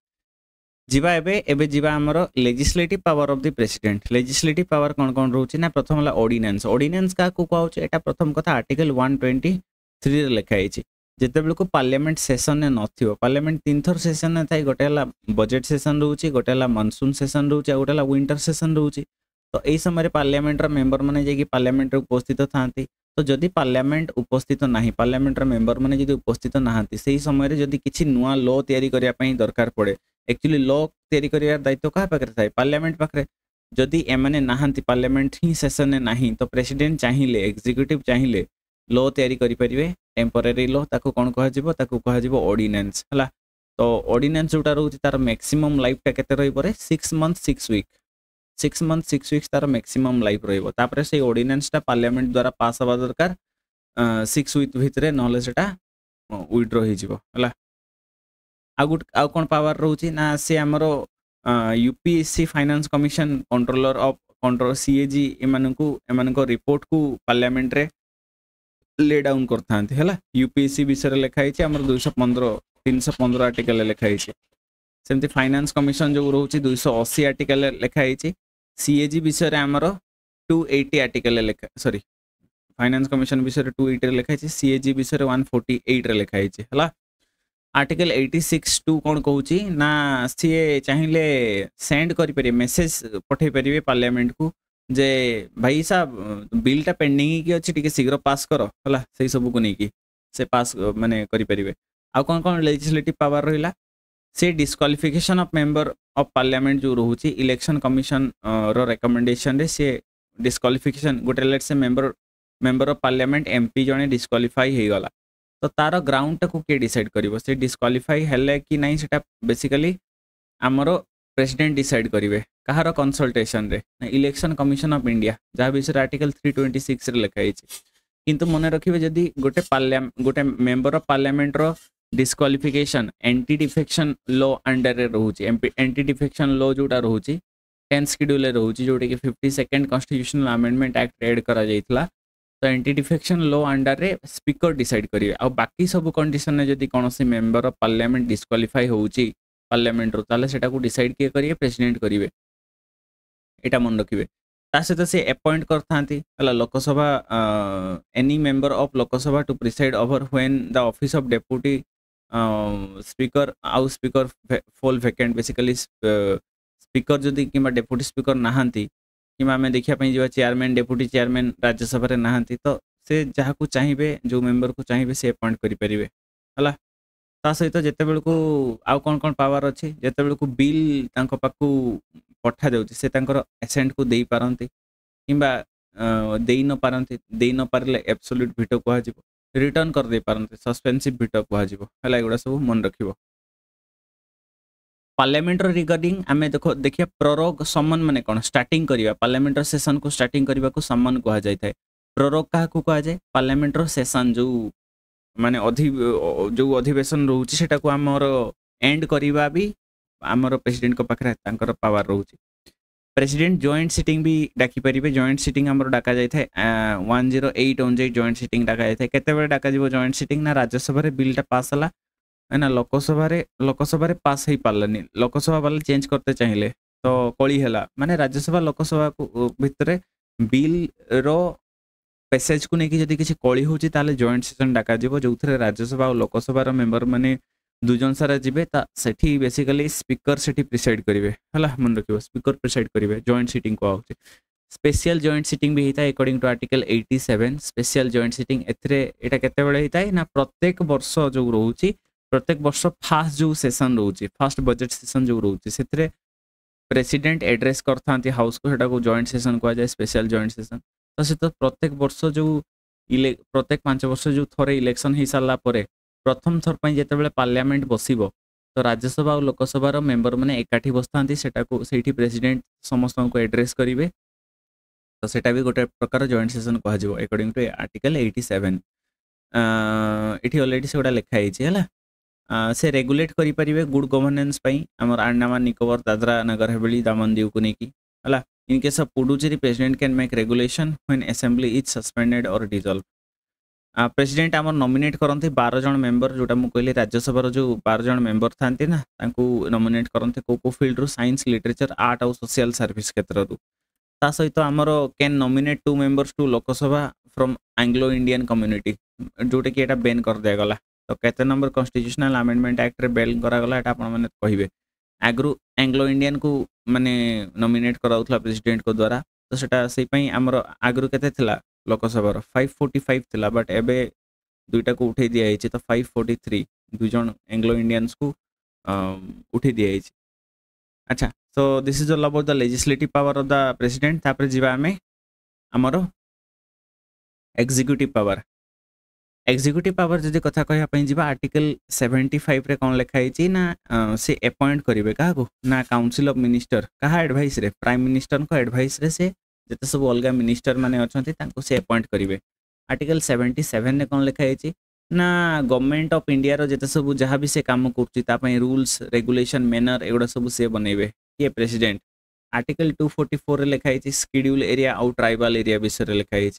जीवा एबे जीवा हमर legislative power of the president legislative power कोन कोन रहउची ना प्रथम हला ऑर्डिनेंस का को आउची एटा प्रथम कथा आर्टिकल 123 रे लिखाई जिते बेलू पार्लियामेंट सेसन ने नथिबो पार्लियामेंट 3 थर सेसन ने थाई गोटे हला बजेट सेसन रहउची गोटे हला मानसून सेसन रहउची गोटे हला विंटर सेसन रहउची तो एई समय पार्लियामेंट रा मेंबर माने जे कि पार्लियामेंट रे उपस्थित थांती तो जदि पार्लियामेंट उपस्थित नाही पार्लियामेंट रा मेंबर माने जदि उपस्थित नाहांती सेही समय रे जदि किछि नुवा लॉ तयारी करिया पई दरकार पड़े एक्चुअली लॉ तयारी करिया दायित्व का पाखरे थाई पार्लियामेंट पाखरे जदि एमाने नाहांती पार्लियामेंट ही सेसन ने नाही तो प्रेसिडेंट चाहिए एग्जीक्यूटिव चाहिए लॉ तयारी करि परिबे टेम्पररी लॉ ताको कोन कहा जिवो ताको कहा जिवो ऑर्डिनेंस हला तो ऑर्डिनेंस जोटा रहउची तार मैक्सिमम लाइफ टा केते रहि परे 6 मंथ 6 वीक 6 मंथ 6 वीक्स तार मैक्सिमम लाइफ रहिबो तापरे से ऑर्डिनेंस टा पार्लियामेंट द्वारा पास हवा दरकार 6 वीक भितरे नहले सेटा विथड्रॉ हि जिवो हला आ कोन पावर रहउची ना से हमरो UPSC finance commission controller of control CAG एमानको रिपोर्ट को पार्लियामेंट रे ले डाउन करथांती हला यूपीएससी विषय लिखाई हमर 215 315 आर्टिकल लिखाई सेमती फाइनेंस कमिशन जो रहउची 280 आर्टिकल लिखाई सीएजी विषय हमर 280 आर्टिकल लिखा सॉरी फाइनेंस कमिशन विषय 280 लिखाई सीएजी विषय 148 रे लिखाई हला आर्टिकल 86 टू कोन कहउची ना सीए चाहिए सेंड करि परिबे मेसेज पठै परिबे पार्लियामेंट को जे भाई साहब बिल टा पेंडिंग की अछि टिके शीघ्र पास करो हला सेही सब को नै की से पास माने करि परिबे आ कोन कोन लेजिस्लेटिव पावर रहिला से disqualification of member of parliament जो रहउची इलेक्शन कमिशन रो रिकमेंडेशन रे से डिस्क्वालिफिकेशन गोटे लेट से मेंबर ऑफ पार्लियामेंट एमपी जने डिस्क्वालिफाई हे गला तो तार ग्राउंड टा को के डिसाइड करिवो से डिस्क्वालिफाई हेले कि नहीं सेटा बेसिकली हमरो प्रेसिडेंट डिसाइड करिवे कहार कंसल्टेशन रे इलेक्शन कमिशन ऑफ इंडिया जहाँ विषय आर्टिकल 326 रे लिखाई किंतु मन रखिबे जदि गोटे मेंबर ऑफ पार्लियामेंट रो disqualification anti defection law under रे रहउची एंटी डिफेक्शन लॉ जोटा रहउची 10 शेड्यूल रे रहउची जोटे कि 52nd constitutional amendment act add करा जाइतला तो एंटी डिफेक्शन लॉ अंडर रे स्पीकर डिसाइड करिवे आ बाकी सब कंडीशन ने जदि कोनोसी मेंबर ऑफ पार्लियामेंट डिस्क्वालिफाई होउची पार्लियामेंट रो ताले सेटा को डिसाइड के करिए प्रेसिडेंट करिवे एटा मन रखिबे ता सहित से अपॉइंट करथांती हला Lok Sabha any member of Lok Sabha to preside over when the office of deputy speaker आउ speaker fall vacant basically speaker जदि किबा डेप्यूटी स्पीकर नाहांती किबा हमें देखिया पई जेबा चेयरमैन डेप्यूटी चेयरमैन राज्यसभा रे नाहांती तो से जहा को चाहिबे जो मेंबर को चाहिबे से अपॉइंट करि परिबे हला ता सहित जेते बेल को आउ कोन कोन पावर अछि जेते बेल को बिल तांको पाकू पठा देउची से तांकर एसेंट को देई पारंती किबा देई न पारले एब्सोल्यूट वीटो कहा जिवो रिटर्न कर दे पारंती सस्पेंसिव वीटो कहा जिवो हला एगुडा सब मन रखिबो पार्लियामेंट रिगार्डिंग आमे देखिया प्रोरोग सम्मान माने कोन स्टार्टिंग करिवा पार्लियामेंट सेशन को स्टार्टिंग करिवा को सम्मान कहा जाय थाए प्रोरोग क्या कहुए पार्लियामेंटर सेशन जो माने जो अधिवेशन रोचे सेटा को आमर एंड करवा भी आमर प्रेसिडेंट को पाखे पावर रोचे प्रेसिडेंट जॉइंट सिटिंग भी डाकी पारे जॉइंट सिटिंग आमर डाका जाए 108 अनुजाई जॉइंट सिटिंग डाका जाए केते डाका जॉइंट सिटिंग ना राज्यसभा बिलटा पास है ना लोकसभा पास हो पार्लानी लोकसभा वाले चेंज करते चाहिए तो कली है माने राज्यसभा लोकसभा को भितर बिल रो पैसेज को लेकिन जब किसी कली हो जॉइंट सेशन डाक जो थे राज्यसभा और लोकसभा मेम्बर माने दुजन सारा जीवे सेठी बेसिकली स्पीकर सेठी प्रिसाइड करेंगे है मन रखिए स्पीकर प्रिसाइड करेंगे जॉइंट सिटिंग को स्पेशल जॉइंट सिटिंग भी होता है according to article 87 special joint sitting एटा केते बेले होता है ना प्रत्येक वर्ष जो रोची प्रत्येक वर्ष फास्ट जो सेशन रोचे फास्ट बजेट सेशन जो रोचे से प्रेसिडेंट एड्रेस करता हाउस को सेटा को जॉइंट सेशन कहुए स्पेशल जॉइंट सेशन तो से तो प्रत्येक वर्ष जो प्रत्येक 5 वर्ष जो थोड़े इलेक्शन हो सारा प्रथम थर पर जिते पार्लियामेंट बसब तो राज्यसभा और लोकसभा मेम्बर मैंने एकाठी बसता से प्रेसिडेंट समस्त को एड्रेस करेंगे तो सेटा भी गोटे प्रकार जॉइंट सेशन कह अकॉर्डिंग टू आर्टिकल 87 ये ऑलरेडी से गोटा लिखाई है से रेगुलेट करेंगे गुड गवर्नेंस आम अंडमान निकोबर दादरा नगर हवेली दामन दीव को लेकिन है in case of Puducherry president can make regulation when assembly is suspended और डिजॉल्व प्रेसिडेंट आम नॉमिनेट करते 12 जन मेंबर जोटा मुझे कहली राज्यसभा जो 12 जन मेंबर था ना नॉमिनेट करते को फील्ड रू साइंस लिटरेचर आर्ट और सोशल सर्विस क्षेत्र ता सहित आमर can nominate 2 members to Lok Sabha from Anglo Indian community जोटा कि बैन कर दिगला तो केते नंबर कॉन्स्टिट्यूशनल अमेंडमेंट एक्ट रे बैन करागला एटा आपण माने कहिबे आगु एंग्लो इंडियन को माने नॉमिनेट कराउथला प्रेसिडेंट को द्वारा तो सेटा सेई पई हमर आगु केते थिला लोकसभा 545 थिला बट एबे दुईटा को उठे दिया तो 543 दुई जन एंग्लो इंडियंस को उठे दिया अच्छा सो this is all about the legislative power of the president तापर जीवा हमें हमर एग्जीक्यूटिव पावर जदि कथा कहवाई जी आर्टिकल 75 रे कौन लिखाई ना से अपॉइंट करेंगे क्या ना काउंसिल ऑफ मिनिस्टर क्या एडवाइस रे प्राइम मिनिस्टर को एडवाइस रे से जिते सब अलग मिनिस्टर माने अच्छा से अपॉइंट करेंगे आर्टिकल 77 रे कौन लिखाई ना गवर्नमेंट ऑफ इंडिया रो जिते सब जहाँ भी से काम कर रूल्स रेगुलेशन मैनर एगुड़ा सब से बनइबे किए प्रेसिडेंट आर्टिकल 244 रे लिखाई शेड्यूल एरिया और ट्राइबल एरिया विषय लिखाई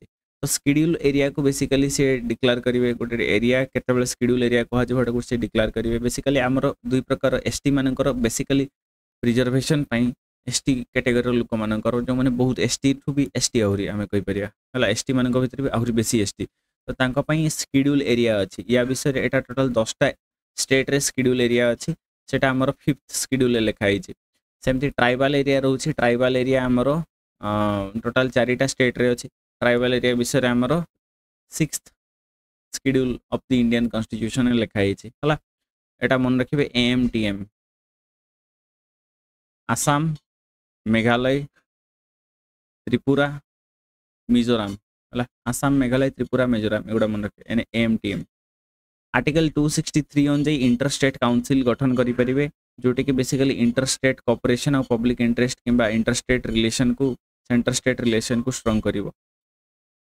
तो शेड्यूल एरिया को बेसिकली से डिक्लेयर करेंगे गोटे एरिया केते शेड्यूल एरिया कहूँ से डिक्लेयर करेंगे बेसिकली आमर दुई प्रकार एसटी मानकर बेसिकली प्रिजर्वेशन एसटी कैटेगरी लोक मानकर जो मैंने बहुत एसटी ठू भी एसटी आहरी आम कहीपर है एसटी मान भर भी आहरी बेसी एसटी तो तांको शेड्यूल एरिया अच्छी या विषय एटा टोटाल 10टा स्टेट रे शेड्यूल एरिया अच्छी सेटा आमर 5th शेड्यूल लिखाई सेमती ट्राइबल एरिया रोचे ट्राइबल एरिया आमर टोटाल 4टा स्टेट रे अच्छी ट्राइबल एरिया विषय आमर 6th schedule of the Indian constitution लिखाई है एटा मन रखिए AMTM आसाम मेघालय त्रिपुरा मिजोराम है आसाम मेघालय त्रिपुरा मिजोराम एगुड़ा मन रखिए AMTM आर्टिकल 263 अनुजाई इंटरस्टेट काउंसिल गठन करेंगे जोटी कि बेसिकली इंटरस्टेट कोऑपरेशन और पब्लिक इंटरेस्ट किंबा इंटरस्टेट रिलेशन को सेंटर स्टेट रिलेशन को स्ट्रॉन्ग करिवो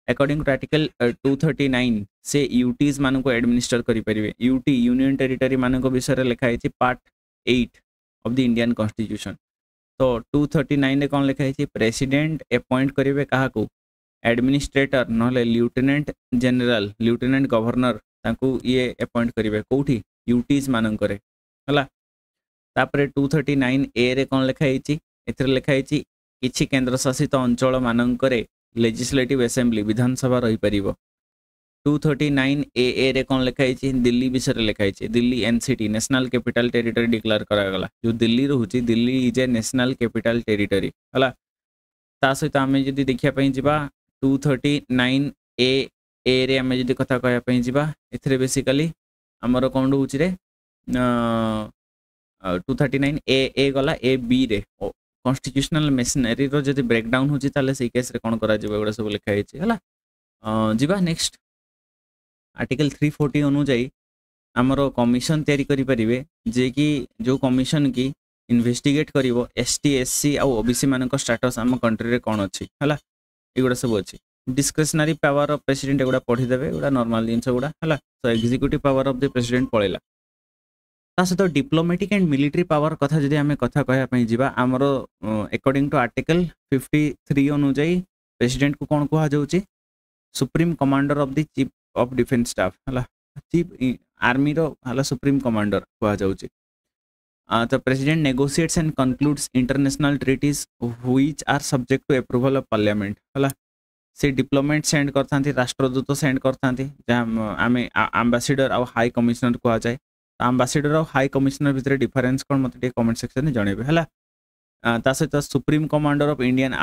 अकॉर्डिंग टू आर्टिकल 239 से यूटीज मान को एडमिनिस्टर करेंगे यूटी यूनियन टेरिटरी मान विषय लिखाई part 8 of the Indian constitution तो 239 रे कौन लिखाई प्रेसिडेंट अपॉइंट करेंगे क्या एडमिनिस्ट्रेटर ना ल्यूटेनेंट जनरल ल्यूटेनेंट गवर्नर ये अपॉइंट करेंगे कौटी यूटीज मानकर है तापर 239A रे कौन लिखाई लिखाई किछि केंद्र शासित अंचल मानकर लेजिस्लेटिव असेंबली विधानसभा रही पारिबो 239AA रे कौन लिखाई दिल्ली विषय लिखाई Delhi NCT national capital territory declare करागला जो दिल्ली रोचे Delhi is a national capital territory है ता सहित आम जब देखापी जा 239A रे आम जब कथा कहवाई जा ए बेसिकली आमर कौन रोच 239A गला AB रे कॉन्स्टिट्यूशनल मेसिनरी रो जब ब्रेकडाउन होची ताले से केस रे कौन करा एगुड़ा सब लिखाई है जीवा नेक्स्ट आर्टिकल 340 अनुजाई आमर कमिशन तैयारी करें जे कि जो कमिशन की इन्वेस्टिगेट करिवो ST SC आउ OBC मान स्टेटस आम कंट्री रे कौन अच्छी है एगुड़ा सब अच्छी डिस्क्रिशनरी पावर ऑफ प्रेसिडेंट एगुड़ा पढ़ी देबे एगुड़ा नॉर्मल जिंस गुड़ा हला so executive power of the president पळेला ता सहित डिप्लोमेटिक एंड मिलिटरी पावर कथा जदि आमे कथा कहया पई जिबा हमर अकॉर्डिंग टू आर्टिकल 53 अनुଯାयी प्रेसिडेंट को कोन कहा जाउची supreme commander of the chief of defence staff हला चीफ आर्मी रो हला सुप्रीम कमांडर कहा जाउची the president negotiates and concludes international treaties which are subject to approval of parliament हला से डिप्लोमेट सेंड करथांती राष्ट्रदूत सेंड करथांती जहाँ आमे एम्बेसडर और हाई कमिश्नर कहा जाए एम्बेसडर और हाई कमिश्नर भितर डिफरेंस कौन मत कमेंट सेक्शन में जनइबे हला ता सहित supreme commander of Indian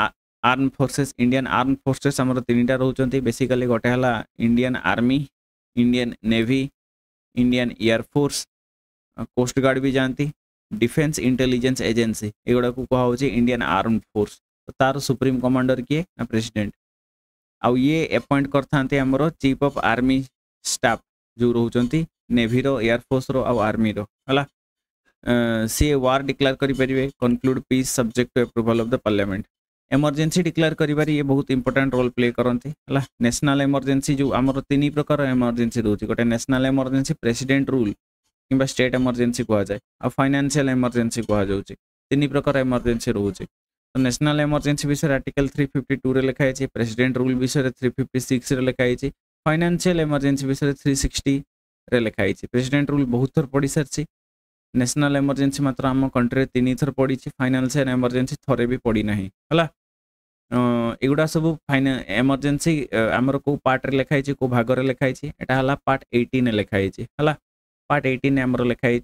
arm forces हमर तीनटा रहउचंती बेसिकली गोटे हला Indian army Indian navy Indian air force coast guard भी जानती डिफेंस इंटेलिजेंस एजेंसी एगुड़ा को कहा होची इंडियन आर्म फोर्स तो तार सुप्रीम कमांडर किए ना प्रेसिडेंट आउ ये अपॉइंट करथांते हमरो चीफ ऑफ आर्मी स्टाफ जो रहउचंती नेवी रो एयर फोर्स रो आ आर्मी रो हला सी वार डिक्लेयर करि परिबे conclude peace subject to approval of the parliament emergency declare करिबारी ये बहुत इंपोर्टेंट रोल प्ले करंती हला नेशनल इमरजेंसी जो हमरो तीन प्रकार इमरजेंसी रहउची गोटे नेशनल इमरजेंसी प्रेसिडेंट रूल किंबा स्टेट इमरजेंसी कहा जाए आ फाइनेंशियल इमरजेंसी कहा जाउची तीन प्रकार इमरजेंसी रहउची तो नेशनल इमरजेंसी विषय आर्टिकल 352 रे लिखा है प्रेसिडेंट रूल विषय 356 रे लिखा है फाइनेंशियल इमरजेंसी विषय 360 रे लिखा है प्रेसिडेंट रूल बहुत थर पढ़ी सारी नेशनल इमरजेंसी मात्र आम कंट्री तीन थर पढ़ी फाइनेंशियल इमरजेंसी थरे भी पड़ी ना है एगुड़ा सब इमरजेंसी आमर को पार्ट रे लिखा है को भाग रे लिखा है एटा पार्ट 18 लिखा है पार्ट 18 आमर लिखाई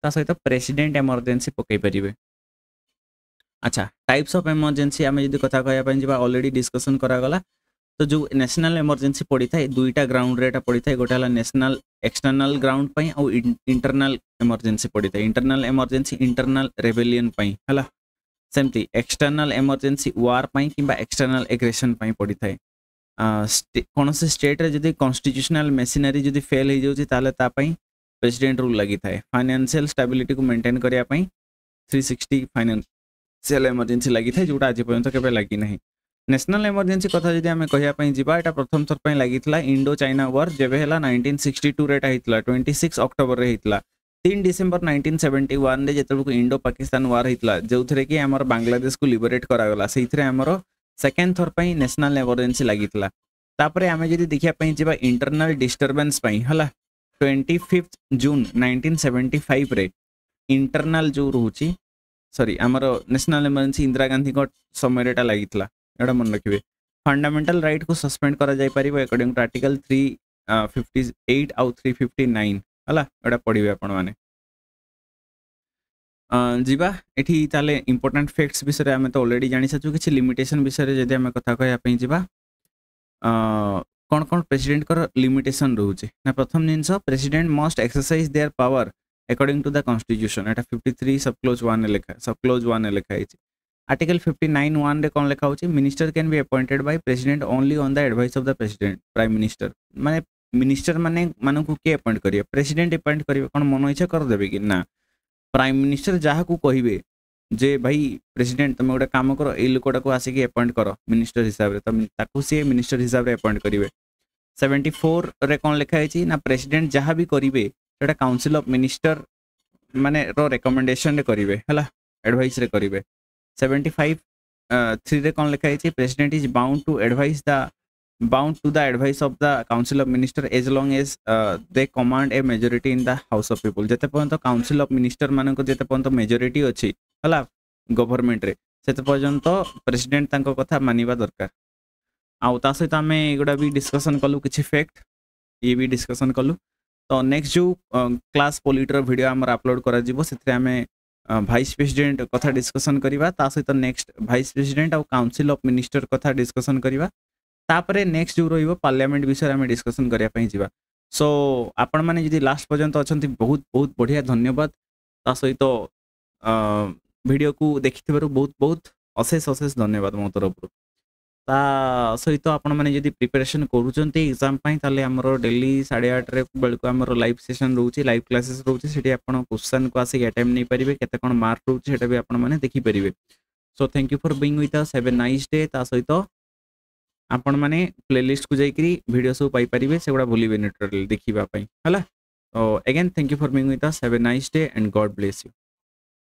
सहित प्रेसिडेंट इमरजेंसी पकई पारे अच्छा टाइप्स ऑफ इमरजेंसी आम जब कथा कहना ऑलरेडी डिस्कशन करागला तो जो नेशनल इमरजेंसी पड़ी था दुईटा ग्राउंड रे पड़ी था गोटे है नेशनल एक्सटर्नल ग्राउंड पई और इंटरनल इमरजेंसी पड़ी था इंटरनल इमरजेंसी इंटरनल रेबेलियन पई हला सेमती एक्सटर्नल इमरजेंसी वार पई किंबा एक्सटर्नल एग्रेशन पई पड़ी था कौन से स्टेट रे जदी कॉन्स्टिट्यूशनल मशीनरी जदी फेल हो जाउची ताले ता पई प्रेसिडेंट रूल लगी था फाइनेंशियल स्टेबिलिटी को मेंटेन करने 360 फाइनेंशियल इमरजेंसी लगी था जोटा आज पर्यंत केबे लगी नहीं नेशनल इमरजेंसी कथा जदि आमे कहया पई जिबा एटा प्रथम थर पई लगी था इंडो चाइना वार जेबे हला 1962 रेटा हितला 26 अक्टोबर रे हितला 3 डिसेंबर 1971 रे जेतबे इंडो पाकिस्तान वार हितला जोथरे कि हमर बांग्लादेश को लिबरेट करा गला सेइथरे हमर सेकंड थर पई नेशनल इमरजेंसी लगी था तापरे आमे जदि देखिया पई जिबा इंटरनल डिस्टर्बेंस पई हला 25 जून 1975 रे इंटरनल जो रोची सॉरी आमर नेशनल इमरजेंसी इंदिरा गांधी को समय रेटा लगी एटा मन रखिए फंडामेंटल राइट को सस्पेंड करा जाय परिबो अकॉर्डिंग टू आर्टिकल 358 आउ 359 हला एटा पढिबे आपण माने जीवा एठी ताले इंपोर्टेंट फैक्ट्स विषय आमे तो ऑलरेडी जानि साचु किछि लिमिटेशन विषय जदि आमे कथा कहया पई जीवा कौन कौन प्रेसिडेंट कर लिमिटेशन रोचे ना प्रथम जिनस president must exercise their power according to the constitution एटा 53 सब क्लोज 1 लिखा है आर्टिकल 59 1 रे कौन लिखा होची minister can be appointed by president only on the advice of the president prime minister माने मिनिस्टर माने मानू को के अपॉइंट करिए प्रेसिडेंट अपॉइंट करिए कौन मन इच्छा कर देबे कि ना प्राइम मिनिस्टर जहाँ को कहिबे जे भाई प्रेसिडेंट तुम गोटे काम कर ये लोकटा को आसिक अपॉइंट कर मिनिस्टर हिसाब से सी मिनिस्टर हिसाब से अपॉइंट करेंगे 74 रे कौन लिखाई ना प्रेसिडेंट जहाँ भी करेंगे सेटा काउंसिल ऑफ मिनिस्टर माने रो रिकमेंडेशन रे करेंगे है एडवाइस रे करेंगे 75 3 रे कौन लिखाई president is bound to the advice of the council of minister as long as they command a majority in the house of people जिते पर्यंत काउंसिल ऑफ मिनिस्टर मान जिते पर्यंत मेजोरिटी अच्छी है गवर्नमेंट रे से पर्यंत प्रेसिडेंट तांको कथा मानिबा दरकार आउ ता सहित आम एगुड़ा भी डिस्कसन कलु किछि फैक्ट ये भी डिस्कसन कलु तो नेक्स्ट जो क्लास पॉलिटर वीडियो आमर अपलोड करा जिवो सेथरे आमे भाइस प्रेसिडेंट कथा डिस्कसन करिबा ता सहित नेक्स्ट भाइस प्रेसिडेंट और काउंसिल ऑफ मिनिस्टर कथा डिस्कसन करिबा तापरे नेक्स्ट जो रहिबो पार्लियामेंट विषय आमे डिस्कसन करिया पई जिबा सो आपण माने जदि लास्ट पर्यंत अछंती बहुत बहुत बढ़िया धन्यवाद ता सहित वीडियो को देखिथिबारु बहुत बहुत अशेष धन्यवाद मो तरफ ता सहित आपण माने जदि प्रिपरेशन करूचंती एग्जाम पई ताले हमरो डेली 8:30 रे बेल को हमरो लाइव सेशन रहउची लाइव क्लासेस रहउची सेठी आपण क्वेश्चन को आसी अटेम्प्ट नै परिबे केते कोन मार्क रहउची सेटा भी आपण माने देखि परिबे so thank you for being with us have a nice day ता सहित आपण माने प्लेलिस्ट को जाइकरी वीडियो सब पाई परिबे सेगुडा भूलिबे टोटली देखिबा पई हला। तो again thank you for being with us, have a nice day and God bless you.